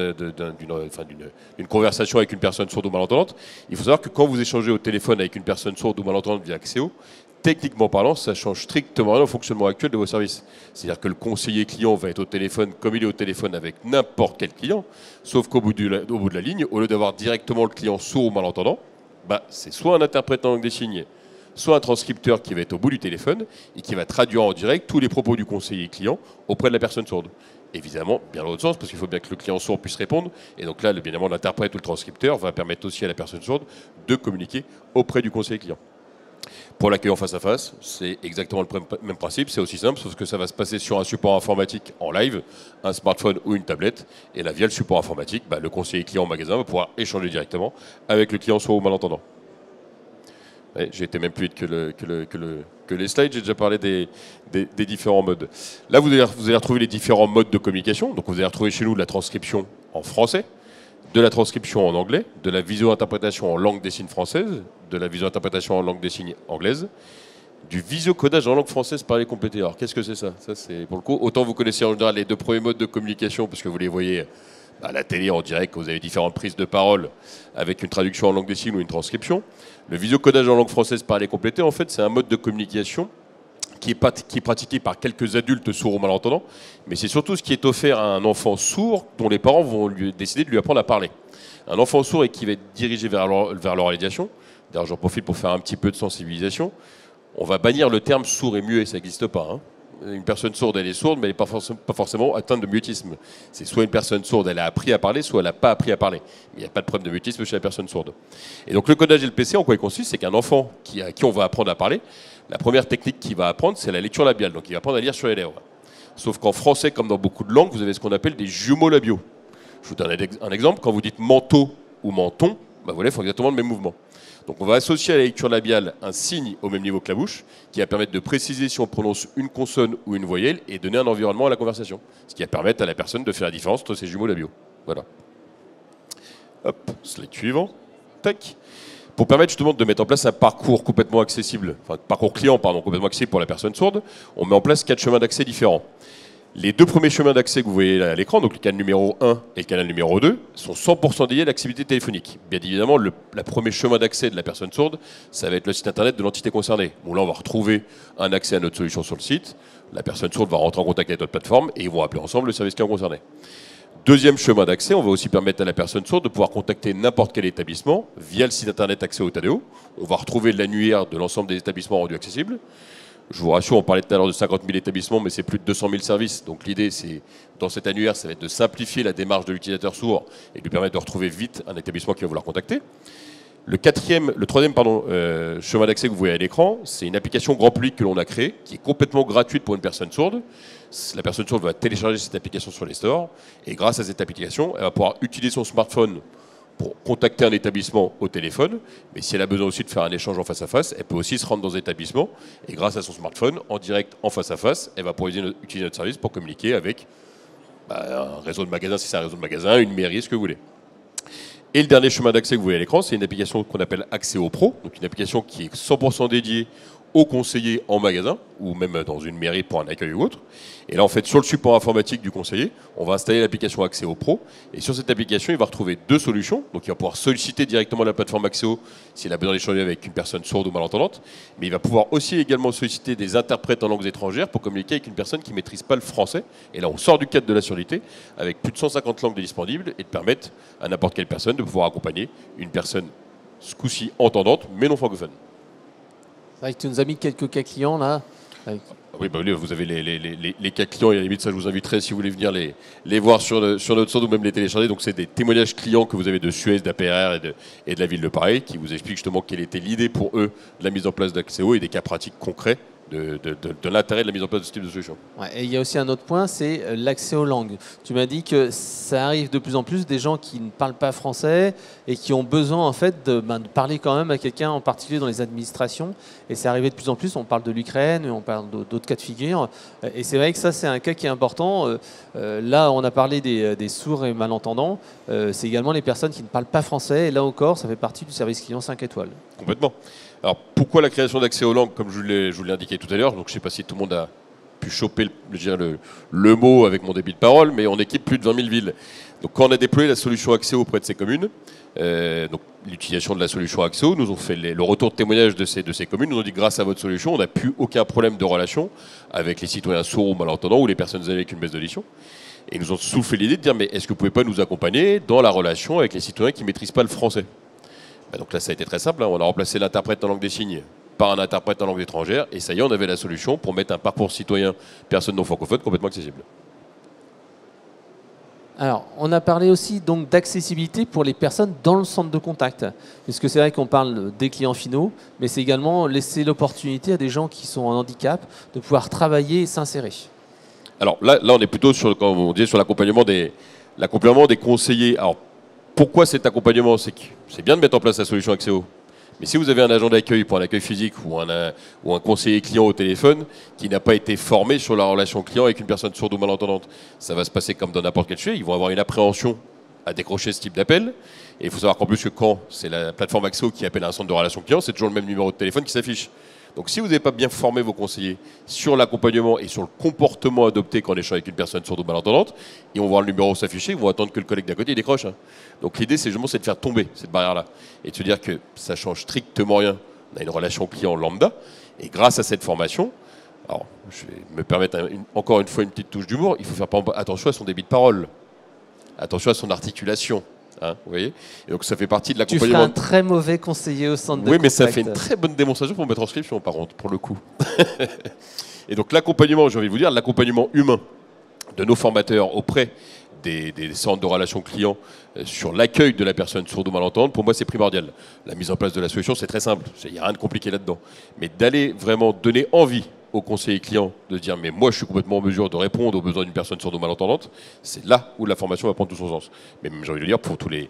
conversation avec une personne sourde ou malentendante. Il faut savoir que quand vous échangez au téléphone avec une personne sourde ou malentendante via Axéo, techniquement parlant, ça change strictement rien au fonctionnement actuel de vos services. C'est-à-dire que le conseiller client va être au téléphone comme il est au téléphone avec n'importe quel client, sauf qu'au bout de la ligne, au lieu d'avoir directement le client sourd ou malentendant, c'est soit un interprète en langue des signes, soit un transcripteur qui va être au bout du téléphone et qui va traduire en direct tous les propos du conseiller client auprès de la personne sourde. Évidemment, bien dans l'autre sens, parce qu'il faut bien que le client sourd puisse répondre. Et donc là, bien évidemment, l'interprète ou le transcripteur va permettre aussi à la personne sourde de communiquer auprès du conseiller client. Pour l'accueil en face à face, c'est exactement le même principe, c'est aussi simple, sauf que ça va se passer sur un support informatique en live, un smartphone ou une tablette. Et là, via le support informatique, le conseiller client en magasin va pouvoir échanger directement avec le client sourd ou malentendant. Ouais, j'ai été même plus vite que les slides, j'ai déjà parlé des différents modes. Là, vous allez retrouver les différents modes de communication. Donc, vous allez retrouver chez nous de la transcription en français, de la transcription en anglais, de la visio-interprétation en langue des signes française, de la visio-interprétation en langue des signes anglaise, du visio-codage en langue française parlée complétée. Alors, qu'est-ce que c'est ça? Ça, c'est pour le coup, autant vous connaissez en général les deux premiers modes de communication, parce que vous les voyez à la télé en direct, quand vous avez différentes prises de parole avec une traduction en langue des signes ou une transcription. Le visio-codage en langue française parlée complétée, en fait, c'est un mode de communication qui est pratiqué par quelques adultes sourds ou malentendants, mais c'est surtout ce qui est offert à un enfant sourd dont les parents vont décider de lui apprendre à parler. Un enfant sourd et qui va être dirigé vers l'oralisation. D'ailleurs, j'en profite pour faire un petit peu de sensibilisation. On va bannir le terme sourd et muet, ça n'existe pas, hein. Une personne sourde, elle est sourde, mais elle n'est pas forcément atteinte de mutisme. C'est soit une personne sourde, elle a appris à parler, soit elle n'a pas appris à parler. Il n'y a pas de problème de mutisme chez la personne sourde. Et donc le codage LPC, en quoi il consiste? C'est qu'un enfant à qui on va apprendre à parler, la première technique qu'il va apprendre, c'est la lecture labiale. Donc il va apprendre à lire sur les lèvres. Sauf qu'en français, comme dans beaucoup de langues, vous avez ce qu'on appelle des jumeaux labiaux. Je vous donne un exemple. Quand vous dites manteau ou menton, voilà, ils font exactement le même mouvement. Donc on va associer à la lecture labiale un signe au même niveau que la bouche, qui va permettre de préciser si on prononce une consonne ou une voyelle et donner un environnement à la conversation. Ce qui va permettre à la personne de faire la différence entre ces jumeaux labiaux. Voilà. Hop, slide suivant. Tac. Pour permettre justement de mettre en place un parcours complètement accessible, parcours client, complètement accessible pour la personne sourde, on met en place 4 chemins d'accès différents. Les deux premiers chemins d'accès que vous voyez à l'écran, donc le canal numéro 1 et le canal numéro 2, sont 100% dédiés à l'activité téléphonique. Bien évidemment, le premier chemin d'accès de la personne sourde, ça va être le site internet de l'entité concernée. Bon, là, on va retrouver un accès à notre solution sur le site. La personne sourde va rentrer en contact avec notre plateforme et ils vont appeler ensemble le service client concerné. Deuxième chemin d'accès, on va aussi permettre à la personne sourde de pouvoir contacter n'importe quel établissement via le site internet Axéo Tadeo. On va retrouver l'annuaire de l'ensemble des établissements rendus accessibles. je vous rassure, on parlait tout à l'heure de 50 000 établissements, mais c'est plus de 200 000 services. Donc l'idée, c'est, dans cet annuaire, ça va être de simplifier la démarche de l'utilisateur sourd et de lui permettre de retrouver vite un établissement qui va vouloir contacter. Le troisième chemin d'accès que vous voyez à l'écran, c'est une application grand public que l'on a créée, qui est complètement gratuite pour une personne sourde. La personne sourde va télécharger cette application sur les stores, et grâce à cette application, elle va pouvoir utiliser son smartphone pour contacter un établissement au téléphone, mais si elle a besoin aussi de faire un échange en face à face, elle peut aussi se rendre dans un établissement, et grâce à son smartphone, en direct, en face à face, elle va pouvoir utiliser notre service pour communiquer avec un réseau de magasins, si c'est un réseau de magasins, une mairie, ce que vous voulez. Et le dernier chemin d'accès que vous voyez à l'écran, c'est une application qu'on appelle Accéo Pro, donc une application qui est 100% dédiée aux conseillers en magasin, ou même dans une mairie pour un accueil ou autre. Et là, en fait, sur le support informatique du conseiller, on va installer l'application Accéo Pro. Et sur cette application, il va retrouver deux solutions. Donc, il va pouvoir solliciter directement la plateforme Accéo s'il a besoin d'échanger avec une personne sourde ou malentendante. Mais il va pouvoir aussi également solliciter des interprètes en langues étrangères pour communiquer avec une personne qui ne maîtrise pas le français. Et là, on sort du cadre de la surdité avec plus de 150 langues disponibles et de permettre à n'importe quelle personne de pouvoir accompagner une personne, ce coup-ci entendante, mais non francophone. C'est vrai que tu nous as mis quelques cas clients là. Oui, vous avez les cas clients et à la limite, ça je vous inviterai si vous voulez venir les voir sur notre site ou même les télécharger. Donc c'est des témoignages clients que vous avez de Suez, d'APRR et de la ville de Paris qui vous expliquent justement quelle était l'idée pour eux de la mise en place d'Accéo et des cas pratiques concrets de l'intérêt de la mise en place de ce type de solution. Ouais, et il y a aussi un autre point, c'est l'accès aux langues. Tu m'as dit que ça arrive de plus en plus des gens qui ne parlent pas français et qui ont besoin en fait de parler quand même à quelqu'un, en particulier dans les administrations. Et c'est arrivé de plus en plus, on parle de l'Ukraine, on parle d'autres cas de figure. Et c'est vrai que ça, c'est un cas qui est important. Là, on a parlé des sourds et malentendants. C'est également les personnes qui ne parlent pas français. Et là encore, ça fait partie du service client 5 étoiles. Complètement. Alors, pourquoi la création d'accès aux langues, comme je vous l'ai indiqué tout à l'heure. Donc, je ne sais pas si tout le monde a pu choper le mot avec mon débit de parole, mais on équipe plus de 20 000 villes. Donc, quand on a déployé la solution Accéo auprès de ces communes, donc l'utilisation de la solution Accéo, nous ont fait le retour de témoignage de ces communes, nous ont dit grâce à votre solution, on n'a plus aucun problème de relation avec les citoyens sourds ou malentendants ou les personnes âgées avec une baisse d'audition. Et ils nous ont soufflé l'idée de dire, mais est-ce que vous ne pouvez pas nous accompagner dans la relation avec les citoyens qui ne maîtrisent pas le français ? Donc là, ça a été très simple. On a remplacé l'interprète en langue des signes par un interprète en langue étrangère. Et ça y est, on avait la solution pour mettre un parcours citoyen personne non francophone complètement accessible. Alors, on a parlé aussi donc d'accessibilité pour les personnes dans le centre de contact. Parce que c'est vrai qu'on parle des clients finaux, mais c'est également laisser l'opportunité à des gens qui sont en handicap de pouvoir travailler et s'insérer. Alors là, on est plutôt sur, comme on disait, sur l'accompagnement des conseillers. Alors, pourquoi cet accompagnement ? C'est que c'est bien de mettre en place la solution Accéo. Mais si vous avez un agent d'accueil pour un accueil physique ou un conseiller client au téléphone qui n'a pas été formé sur la relation client avec une personne sourde ou malentendante, ça va se passer comme dans n'importe quel sujet. Ils vont avoir une appréhension à décrocher ce type d'appel. Et il faut savoir qu'en plus que quand c'est la plateforme Accéo qui appelle un centre de relation client, c'est toujours le même numéro de téléphone qui s'affiche. Donc si vous n'avez pas bien formé vos conseillers sur l'accompagnement et sur le comportement adopté quand on échange avec une personne sourde ou malentendante, ils vont voir le numéro s'afficher, ils vont attendre que le collègue d'à côté décroche. Donc l'idée, c'est justement de faire tomber cette barrière-là et de se dire que ça change strictement rien. On a une relation client lambda et grâce à cette formation, alors je vais me permettre encore une fois une petite touche d'humour, il faut faire attention à son débit de parole, attention à son articulation. Vous voyez, et donc ça fait partie de l'accompagnement. Tu feras un très mauvais conseiller au centre de contact. Oui, mais ça fait une très bonne démonstration pour mettre en inscription, par contre, pour le coup. Et donc l'accompagnement, j'ai envie de vous dire, l'accompagnement humain de nos formateurs auprès des centres de relations clients sur l'accueil de la personne sourde ou malentendante, pour moi, c'est primordial. La mise en place de la solution, c'est très simple. Il n'y a rien de compliqué là-dedans. Mais d'aller vraiment donner envie aux conseillers clients de dire mais moi je suis complètement en mesure de répondre aux besoins d'une personne sourde ou malentendante, c'est là où la formation va prendre tout son sens. Mais même j'ai envie de dire pour tous les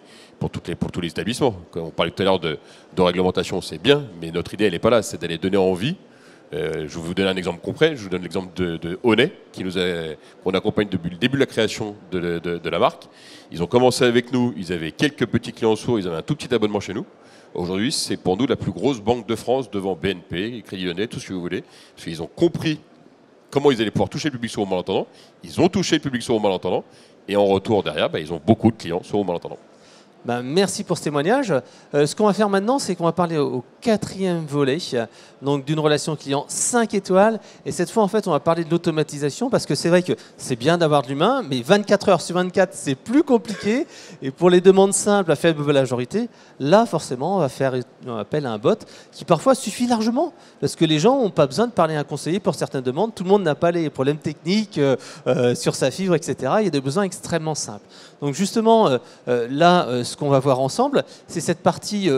établissements. Quand on parlait tout à l'heure de réglementation, c'est bien, mais notre idée elle n'est pas là, c'est d'aller donner envie. Je vais vous donner un exemple concret, je vous donne l'exemple de Honnet, qu'on accompagne depuis le début de la création de la marque. Ils ont commencé avec nous, ils avaient quelques petits clients sourds, ils avaient un tout petit abonnement chez nous. Aujourd'hui, c'est pour nous la plus grosse banque de France devant BNP, Crédit Lyonnais, tout ce que vous voulez. Parce qu'ils ont compris comment ils allaient pouvoir toucher le public sourd ou malentendant. Ils ont touché le public sourd ou malentendant. Et en retour, derrière, ils ont beaucoup de clients sourds ou malentendants. Ben, merci pour ce témoignage. Ce qu'on va faire maintenant, c'est qu'on va parler au 4e volet, donc d'une relation client 5 étoiles. Et cette fois, en fait, on va parler de l'automatisation parce que c'est vrai que c'est bien d'avoir de l'humain, mais 24 heures sur 24, c'est plus compliqué. Et pour les demandes simples à faible majorité, là, forcément, on va faire appel à un bot qui parfois suffit largement parce que les gens n'ont pas besoin de parler à un conseiller pour certaines demandes. Tout le monde n'a pas les problèmes techniques sur sa fibre, etc. Il y a des besoins extrêmement simples. Donc justement, là, ce qu'on va voir ensemble, c'est cette partie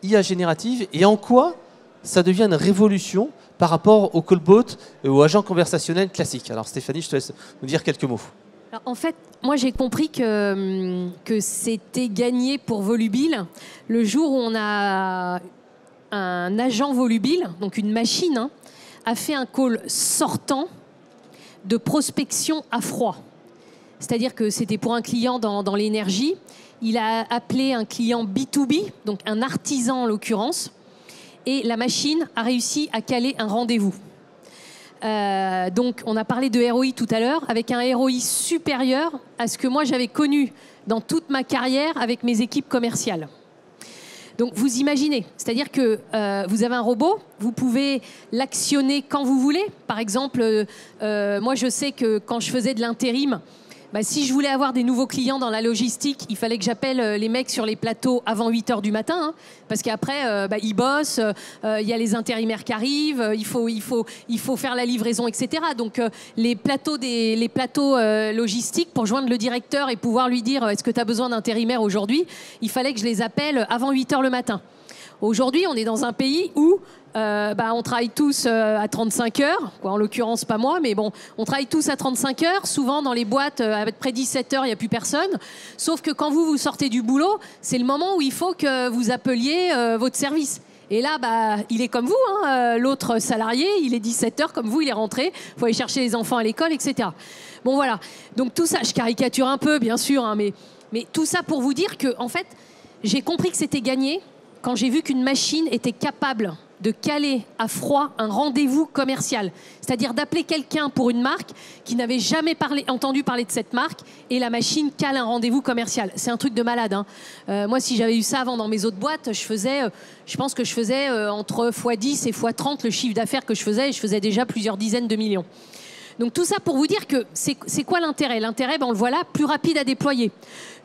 IA générative et en quoi ça devient une révolution par rapport au callbot et aux agents conversationnels classiques. Alors Stéphanie, je te laisse nous dire quelques mots. Alors, en fait, moi j'ai compris que c'était gagné pour Volubile le jour où on a un agent Volubile, donc une machine, a fait un call sortant de prospection à froid. C'est-à-dire que c'était pour un client dans l'énergie. Il a appelé un client B2B, donc un artisan en l'occurrence, et la machine a réussi à caler un rendez-vous. Donc on a parlé de ROI tout à l'heure, avec un ROI supérieur à ce que moi j'avais connu dans toute ma carrière avec mes équipes commerciales. Donc vous imaginez, c'est-à-dire que vous avez un robot, vous pouvez l'actionner quand vous voulez. Par exemple, moi je sais que quand je faisais de l'intérim, si je voulais avoir des nouveaux clients dans la logistique, il fallait que j'appelle les mecs sur les plateaux avant 8h du matin, parce qu'après, ils bossent, il y a les intérimaires qui arrivent, il faut faire la livraison, etc. Donc les plateaux logistiques, pour joindre le directeur et pouvoir lui dire « Est-ce que tu as besoin d'intérimaires aujourd'hui ?», il fallait que je les appelle avant 8h le matin. Aujourd'hui, on est dans un pays où on travaille tous à 35 heures, en l'occurrence pas moi, mais bon, on travaille tous à 35 heures. Souvent, dans les boîtes, après 17 heures, il n'y a plus personne. Sauf que quand vous sortez du boulot, c'est le moment où il faut que vous appeliez votre service. Et là, il est comme vous, l'autre salarié, il est 17 heures, comme vous, il est rentré. Il faut aller chercher les enfants à l'école, etc. Bon, voilà. Donc tout ça, je caricature un peu, bien sûr, mais tout ça pour vous dire que, en fait, j'ai compris que c'était gagné quand j'ai vu qu'une machine était capable de caler à froid un rendez-vous commercial. C'est-à-dire d'appeler quelqu'un pour une marque qui n'avait jamais entendu parler de cette marque et la machine cale un rendez-vous commercial. C'est un truc de malade. Moi, si j'avais eu ça avant dans mes autres boîtes, je pense que je faisais entre x10 et x30 le chiffre d'affaires que je faisais et je faisais déjà plusieurs dizaines de millions. Donc tout ça pour vous dire que c'est quoi l'intérêt ? L'intérêt, on le voit là, plus rapide à déployer.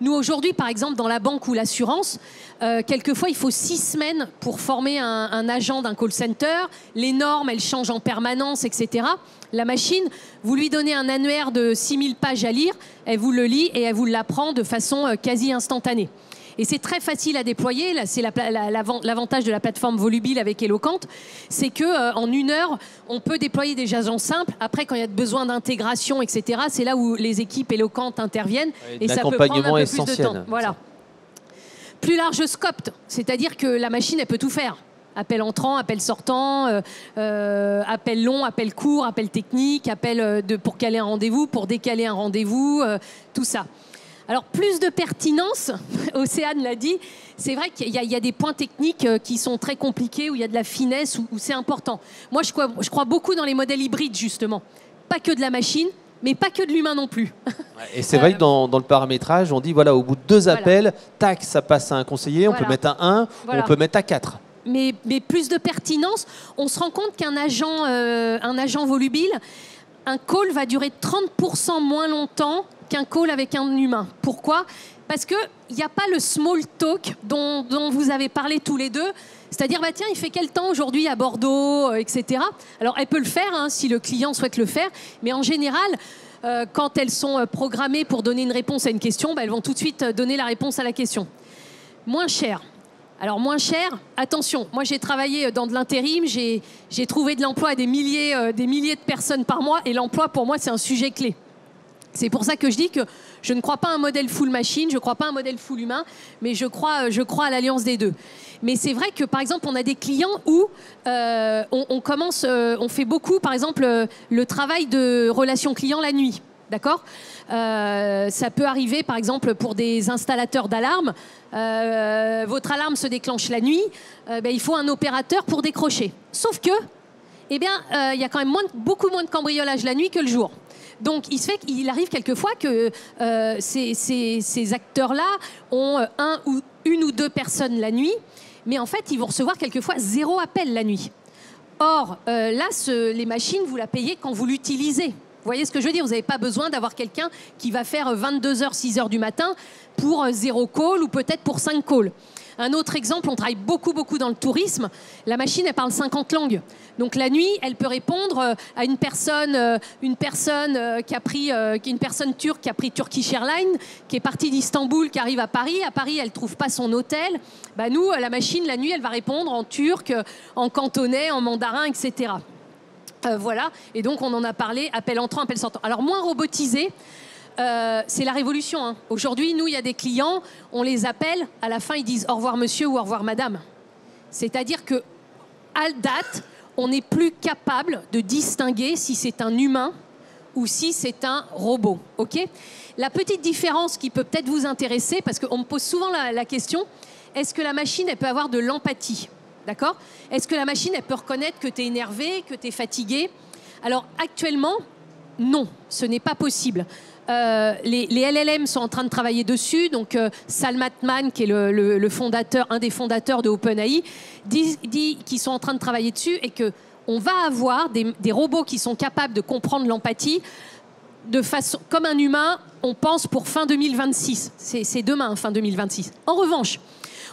Nous, aujourd'hui, par exemple, dans la banque ou l'assurance, quelquefois, il faut 6 semaines pour former un agent d'un call center. Les normes, elles changent en permanence, etc. La machine, vous lui donnez un annuaire de 6000 pages à lire, elle vous le lit et elle vous l'apprend de façon quasi instantanée. Et c'est très facile à déployer. Là, c'est l'avantage de la plateforme Volubile avec Eloquent, c'est qu'en 1 heure, on peut déployer des agents simples. Après, quand il y a besoin d'intégration, etc., c'est là où les équipes Eloquent interviennent. Et ça peut prendre un peu plus de temps. Voilà. Plus large scope, c'est-à-dire que la machine, elle peut tout faire. Appel entrant, appel sortant, appel long, appel court, appel technique, appel pour caler un rendez-vous, pour décaler un rendez-vous, tout ça. Alors, plus de pertinence, Océane l'a dit, c'est vrai qu'il y a des points techniques qui sont très compliqués, où il y a de la finesse, où c'est important. Moi, je crois beaucoup dans les modèles hybrides, justement. Pas que de la machine, mais pas que de l'humain non plus. Et c'est vrai que dans le paramétrage, on dit, voilà, au bout de 2 appels, tac, ça passe à un conseiller, on peut mettre à 1, on peut mettre à 4. Mais plus de pertinence, on se rend compte qu'un agent volubile, un call va durer 30% moins longtemps qu'un call avec un humain. Pourquoi ? Parce qu'il n'y a pas le small talk dont vous avez parlé tous les deux. C'est-à-dire, tiens, il fait quel temps aujourd'hui à Bordeaux, etc. Alors, elle peut le faire si le client souhaite le faire. Mais en général, quand elles sont programmées pour donner une réponse à une question, elles vont tout de suite donner la réponse à la question. Moins cher. Alors, moins cher, attention, moi j'ai travaillé dans de l'intérim, j'ai trouvé de l'emploi à des milliers de personnes par mois, et l'emploi, pour moi, c'est un sujet clé. C'est pour ça que je dis que je ne crois pas à un modèle full machine, je ne crois pas à un modèle full humain, mais je crois à l'alliance des deux. Mais c'est vrai que, par exemple, on a des clients où on fait beaucoup, par exemple, le travail de relation client la nuit. D'accord ? Ça peut arriver, par exemple, pour des installateurs d'alarmes. Votre alarme se déclenche la nuit, il faut un opérateur pour décrocher. Sauf que, il y a quand même beaucoup moins de cambriolage la nuit que le jour. Donc, il se fait qu'il arrive quelquefois que ces acteurs-là ont une ou deux personnes la nuit, mais en fait, ils vont recevoir quelquefois 0 appel la nuit. Or, là, les machines, vous la payez quand vous l'utilisez. Vous voyez ce que je veux dire? Vous n'avez pas besoin d'avoir quelqu'un qui va faire 22h, 6h du matin pour 0 call ou peut-être pour 5 calls. Un autre exemple, on travaille beaucoup dans le tourisme. La machine, elle parle 50 langues. Donc la nuit, elle peut répondre à une personne turque qui a pris Turkish Airlines, qui est partie d'Istanbul, qui arrive à Paris. À Paris, elle ne trouve pas son hôtel. Bah, nous, la machine, la nuit, elle va répondre en turc, en cantonais, en mandarin, etc. Voilà. Et donc, on en a parlé, appel entrant, appel sortant. Alors, moins robotisé. C'est la révolution. Hein. Aujourd'hui, nous, il y a des clients, on les appelle, à la fin, ils disent au revoir monsieur ou au revoir madame. C'est-à-dire qu'à date, on n'est plus capable de distinguer si c'est un humain ou si c'est un robot. Okay ? La petite différence qui peut peut-être vous intéresser, parce qu'on me pose souvent la question, est-ce que la machine, elle peut avoir de l'empathie ? D'accord ? Est-ce que la machine, elle peut reconnaître que tu es énervé, que tu es fatigué ? Alors, actuellement, non, ce n'est pas possible. Les LLM sont en train de travailler dessus. Donc, Sam Altman, qui est un des fondateurs de OpenAI, dit qu'ils sont en train de travailler dessus et qu'on va avoir des robots qui sont capables de comprendre l'empathie de façon, comme un humain, on pense pour fin 2026. C'est demain, fin 2026. En revanche,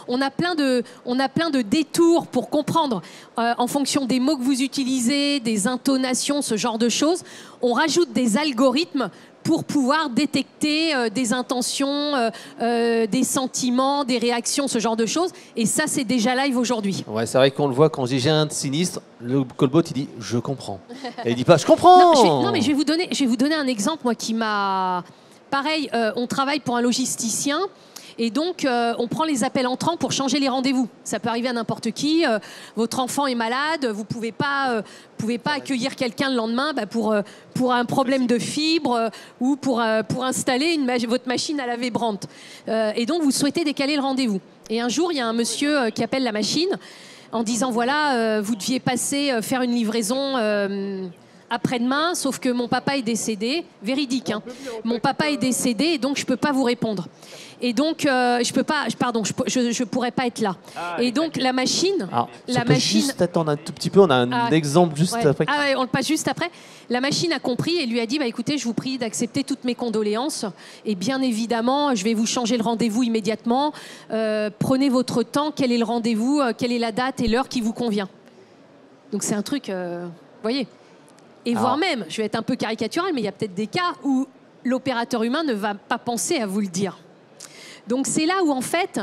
on a plein de détours pour comprendre, en fonction des mots que vous utilisez, des intonations, ce genre de choses. On rajoute des algorithmes pour pouvoir détecter des intentions, des sentiments, des réactions, ce genre de choses. Et ça, c'est déjà live aujourd'hui. Ouais, c'est vrai qu'on le voit quand je dis j'ai un sinistre, le callbot, il dit « je comprends ». Et il dit pas « je comprends ». Non, mais je vais vous donner un exemple, moi, qui m'a... Pareil, on travaille pour un logisticien. Et donc, on prend les appels entrants pour changer les rendez-vous. Ça peut arriver à n'importe qui. Votre enfant est malade, vous pouvez pas accueillir quelqu'un le lendemain pour un problème de fibre ou pour installer votre machine à laver Brandt. Et donc, vous souhaitez décaler le rendez-vous. Et un jour, il y a un monsieur qui appelle la machine en disant, voilà, vous deviez faire une livraison... après-demain, sauf que mon papa est décédé, véridique, hein. Mon papa est décédé et donc je peux pas vous répondre. Et donc je pourrais pas être là. Et donc la machine, juste attendre un tout petit peu, on a un exemple juste après. Ah ouais, on le passe juste après. La machine a compris et lui a dit, bah écoutez, je vous prie d'accepter toutes mes condoléances et bien évidemment, je vais vous changer le rendez-vous immédiatement. Prenez votre temps, quel est le rendez-vous, quelle est la date et l'heure qui vous convient. Donc c'est un truc, voyez. Et voire même, je vais être un peu caricatural, mais il y a peut-être des cas où l'opérateur humain ne va pas penser à vous le dire. Donc c'est là où, en fait,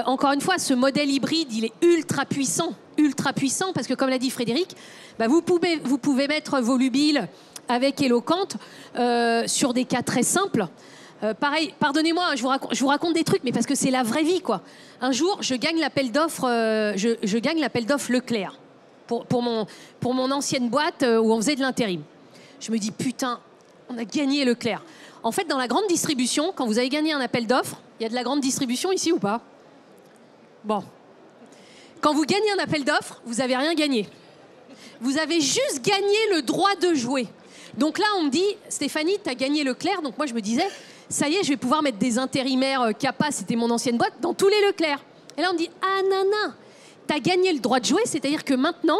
encore une fois, ce modèle hybride, il est ultra puissant, parce que comme l'a dit Frédéric, bah, vous pouvez mettre Volubile avec Eloquent sur des cas très simples. Pareil, pardonnez-moi, je vous raconte des trucs, mais parce que c'est la vraie vie, quoi. Un jour, je gagne l'appel d'offres Leclerc. Pour mon ancienne boîte où on faisait de l'intérim. Je me dis, putain, on a gagné Leclerc. En fait, dans la grande distribution, quand vous avez gagné un appel d'offres, il y a de la grande distribution ici ou pas? Bon. Quand vous gagnez un appel d'offres, vous n'avez rien gagné. Vous avez juste gagné le droit de jouer. Donc là, on me dit, Stéphanie, tu as gagné Leclerc. Donc moi, je me disais, ça y est, je vais pouvoir mettre des intérimaires CAPA, c'était mon ancienne boîte, dans tous les Leclerc. Et là, on me dit, ah, nana, tu as gagné le droit de jouer, c'est-à-dire que maintenant,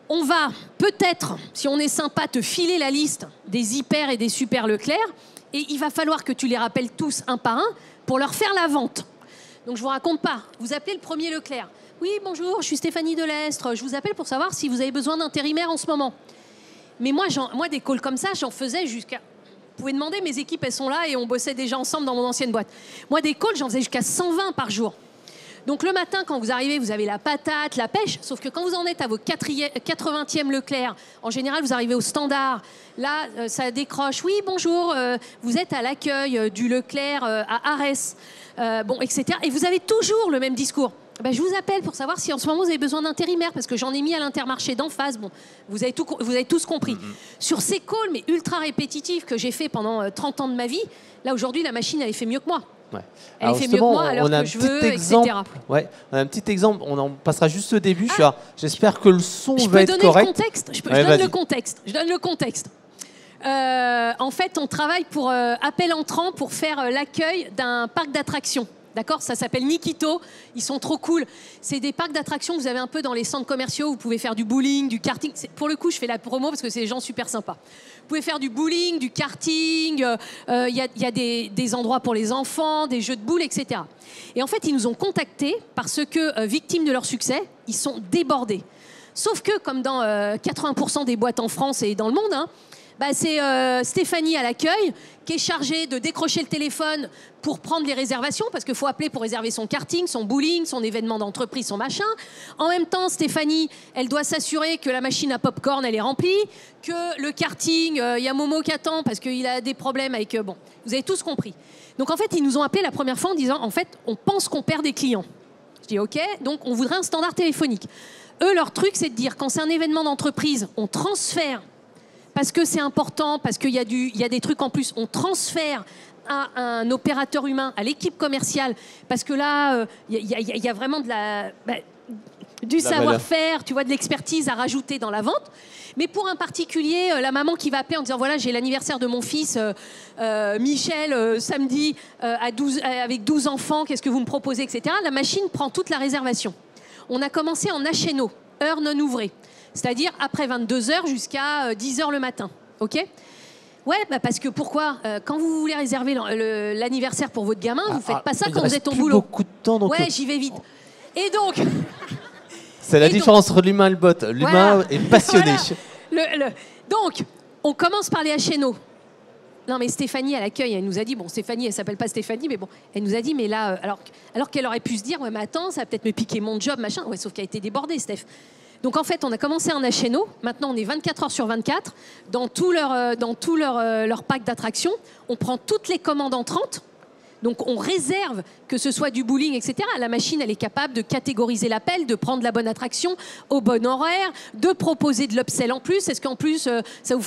on va peut-être, si on est sympa, te filer la liste des hyper et des super Leclerc, et il va falloir que tu les rappelles tous un par un pour leur faire la vente. Donc je vous raconte pas, vous appelez le premier Leclerc. Oui, bonjour, je suis Stéphanie Delestre, je vous appelle pour savoir si vous avez besoin d'intérimaire en ce moment. Mais moi, des calls comme ça, j'en faisais jusqu'à... Vous pouvez demander, mes équipes, elles sont là et on bossait déjà ensemble dans mon ancienne boîte. Moi, des calls, j'en faisais jusqu'à 120 par jour. Donc le matin, quand vous arrivez, vous avez la patate, la pêche, sauf que quand vous en êtes à vos 80e Leclerc, en général, vous arrivez au standard. Là, ça décroche. Oui, bonjour, vous êtes à l'accueil du Leclerc à Arès, etc. Et vous avez toujours le même discours. Ben, je vous appelle pour savoir si en ce moment vous avez besoin d'intérimaire, parce que j'en ai mis à l'Intermarché d'en face. Bon, vous avez tous compris. Sur ces calls, mais ultra répétitifs que j'ai fait pendant 30 ans de ma vie, là aujourd'hui, la machine, elle fait mieux que moi. Ouais. Elle fait mieux que moi à l'heure que je veux, etc. Ouais, on a un petit exemple, on en passera juste au début. J'espère que le son va être correct. Je donne le contexte. En fait, on travaille pour Appel Entrant pour faire l'accueil d'un parc d'attractions. D'accord? Ça s'appelle Nikito. Ils sont trop cool. C'est des parcs d'attractions que vous avez un peu dans les centres commerciaux. Vous pouvez faire du bowling, du karting. Pour le coup, je fais la promo parce que c'est des gens super sympas. Vous pouvez faire du bowling, du karting. Il y a des endroits pour les enfants, des jeux de boules, etc. Et en fait, ils nous ont contactés parce que, victimes de leur succès, ils sont débordés. Sauf que, comme dans 80% des boîtes en France et dans le monde, hein, c'est Stéphanie à l'accueil qui est chargée de décrocher le téléphone pour prendre les réservations, parce qu'il faut appeler pour réserver son karting, son bowling, son événement d'entreprise, son machin. En même temps, Stéphanie, elle doit s'assurer que la machine à popcorn, elle est remplie, que le karting, il y a Momo qui attend parce qu'il a des problèmes avec... bon, vous avez tous compris. Donc en fait, ils nous ont appelé la première fois en disant, en fait, on pense qu'on perd des clients. Je dis, OK, donc on voudrait un standard téléphonique. Eux, leur truc, c'est de dire, quand c'est un événement d'entreprise, on transfère parce que c'est important, parce qu'il y a des trucs en plus, on transfère à un opérateur humain, à l'équipe commerciale, parce que là, il y a vraiment du savoir-faire, tu vois, de l'expertise à rajouter dans la vente. Mais pour un particulier, la maman qui va appeler en disant, voilà, j'ai l'anniversaire de mon fils Michel, samedi, avec 12 enfants, qu'est-ce que vous me proposez, etc. La machine prend toute la réservation. On a commencé en HNO, heure non ouvrée. C'est-à-dire après 22h jusqu'à 10h le matin. OK? Ouais, parce que pourquoi quand vous voulez réserver l'anniversaire pour votre gamin, vous ne faites pas ça quand vous êtes au boulot. Beaucoup de temps, donc ouais, j'y vais vite. Et donc... C'est la différence entre l'humain et le bot. L'humain est passionné. Voilà. Donc, on commence par les HNO. Non, mais Stéphanie, à l'accueil, elle nous a dit... Bon, Stéphanie, elle s'appelle pas Stéphanie, mais bon, elle nous a dit, mais là... alors qu'elle aurait pu se dire, ouais, mais attends, ça va peut-être me piquer mon job, machin. Ouais, sauf qu'elle a été débordée, Steph. Donc en fait, on a commencé en HNO. Maintenant, on est 24 heures sur 24 dans tout leur pack d'attractions. On prend toutes les commandes entrantes. Donc on réserve, que ce soit du bowling, etc. La machine, elle est capable de catégoriser l'appel, de prendre la bonne attraction au bon horaire, de proposer de l'upsell en plus. Est-ce qu'en plus, ça vous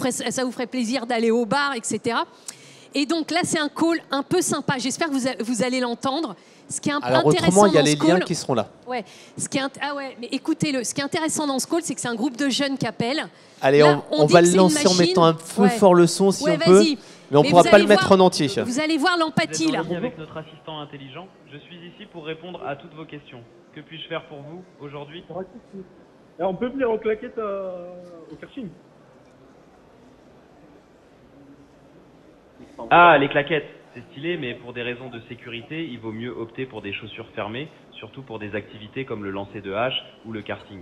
ferait plaisir d'aller au bar, etc. Et donc là, c'est un call un peu sympa. J'espère que vous allez l'entendre. Ce qui est Alors intéressant autrement, il y a dans les ce call, liens qui seront là. Ouais. Ah ouais, mais écoutez-le. Ce qui est intéressant dans ce call, c'est que c'est un groupe de jeunes qui appellent. Allez, Là, on dit va que le c'est une lancer en machine. mettant un peu Ouais. fort le son si Ouais, on peut. vas-y. Mais on ne pourra vous pas le allez mettre voir- en entier. Vous allez voir l'empathie là. Vous êtes en ligne avec notre assistant intelligent. Je suis ici pour répondre à toutes vos questions. Que puis-je faire pour vous aujourd'hui? On peut venir en claquette au karting. Ah, les claquettes, c'est stylé, mais pour des raisons de sécurité, il vaut mieux opter pour des chaussures fermées, surtout pour des activités comme le lancer de hache ou le karting.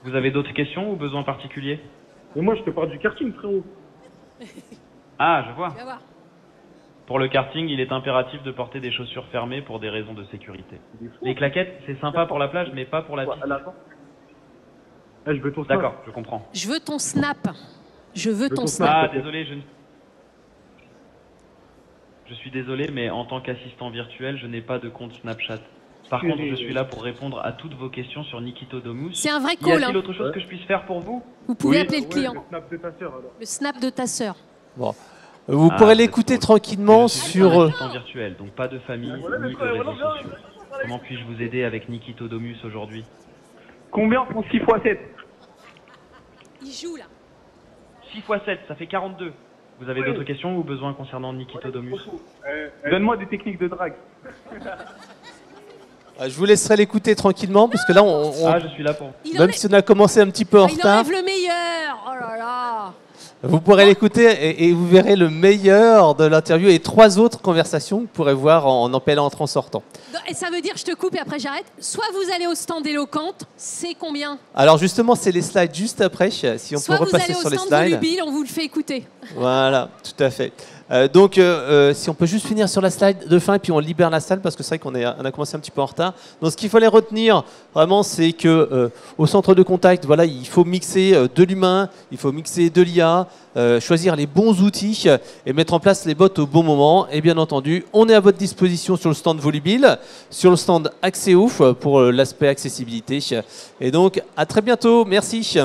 Vous avez d'autres questions ou besoins particuliers? Mais moi, je te parle du karting, frérot. Ah, je vois. Tu vas voir. Pour le karting, il est impératif de porter des chaussures fermées pour des raisons de sécurité. Les claquettes, c'est sympa pour la plage, mais pas pour la piste. Je veux ton snap. D'accord, je comprends. Je veux ton snap. Je veux ton ton snap. Ah, désolé, je suis désolé, mais en tant qu'assistant virtuel, je n'ai pas de compte Snapchat. Par contre, je suis là pour répondre à toutes vos questions sur Nikito Domus. C'est un vrai Y call. a-t-il hein. autre chose que je puisse faire pour vous? Vous pouvez Oui. appeler le client. Le snap de ta sœur, alors. Le snap de ta sœur. Bon. Vous Ah, pourrez c'est l'écouter drôle. tranquillement Je suis sur... un assistant virtuel, donc pas de famille ni de réseaux sociaux. Comment puis-je vous aider avec Nikito Domus aujourd'hui? Combien pour 6 x 7? Il joue là. 6 x 7, ça fait 42. Vous avez d'autres questions ou besoins concernant Nikito Domus? Donne-moi des techniques de drague. Je vous laisserai l'écouter tranquillement parce que là, Ah, je suis là pour... même si on a commencé un petit peu en il retard, enlève le meilleur. Oh là là. vous pourrez l'écouter et vous verrez le meilleur de l'interview et 3 autres conversations que vous pourrez voir en appel entrant sortant. Et ça veut dire, je te coupe et après j'arrête. Soit vous allez au stand éloquente, c'est combien? Alors justement, c'est les slides juste après, si on Soit peut vous repasser allez au sur les stand slides. Volubile, on vous le fait écouter. Voilà, tout à fait. Donc, si on peut juste finir sur la slide de fin et puis on libère la salle parce que c'est vrai qu'on a commencé un petit peu en retard. Donc, ce qu'il fallait retenir vraiment, c'est que au centre de contact, voilà, il faut mixer de l'humain, il faut mixer de l'IA, choisir les bons outils et mettre en place les bots au bon moment. Et bien entendu, on est à votre disposition sur le stand Volubile, sur le stand Axéo pour l'aspect accessibilité. Et donc, à très bientôt. Merci.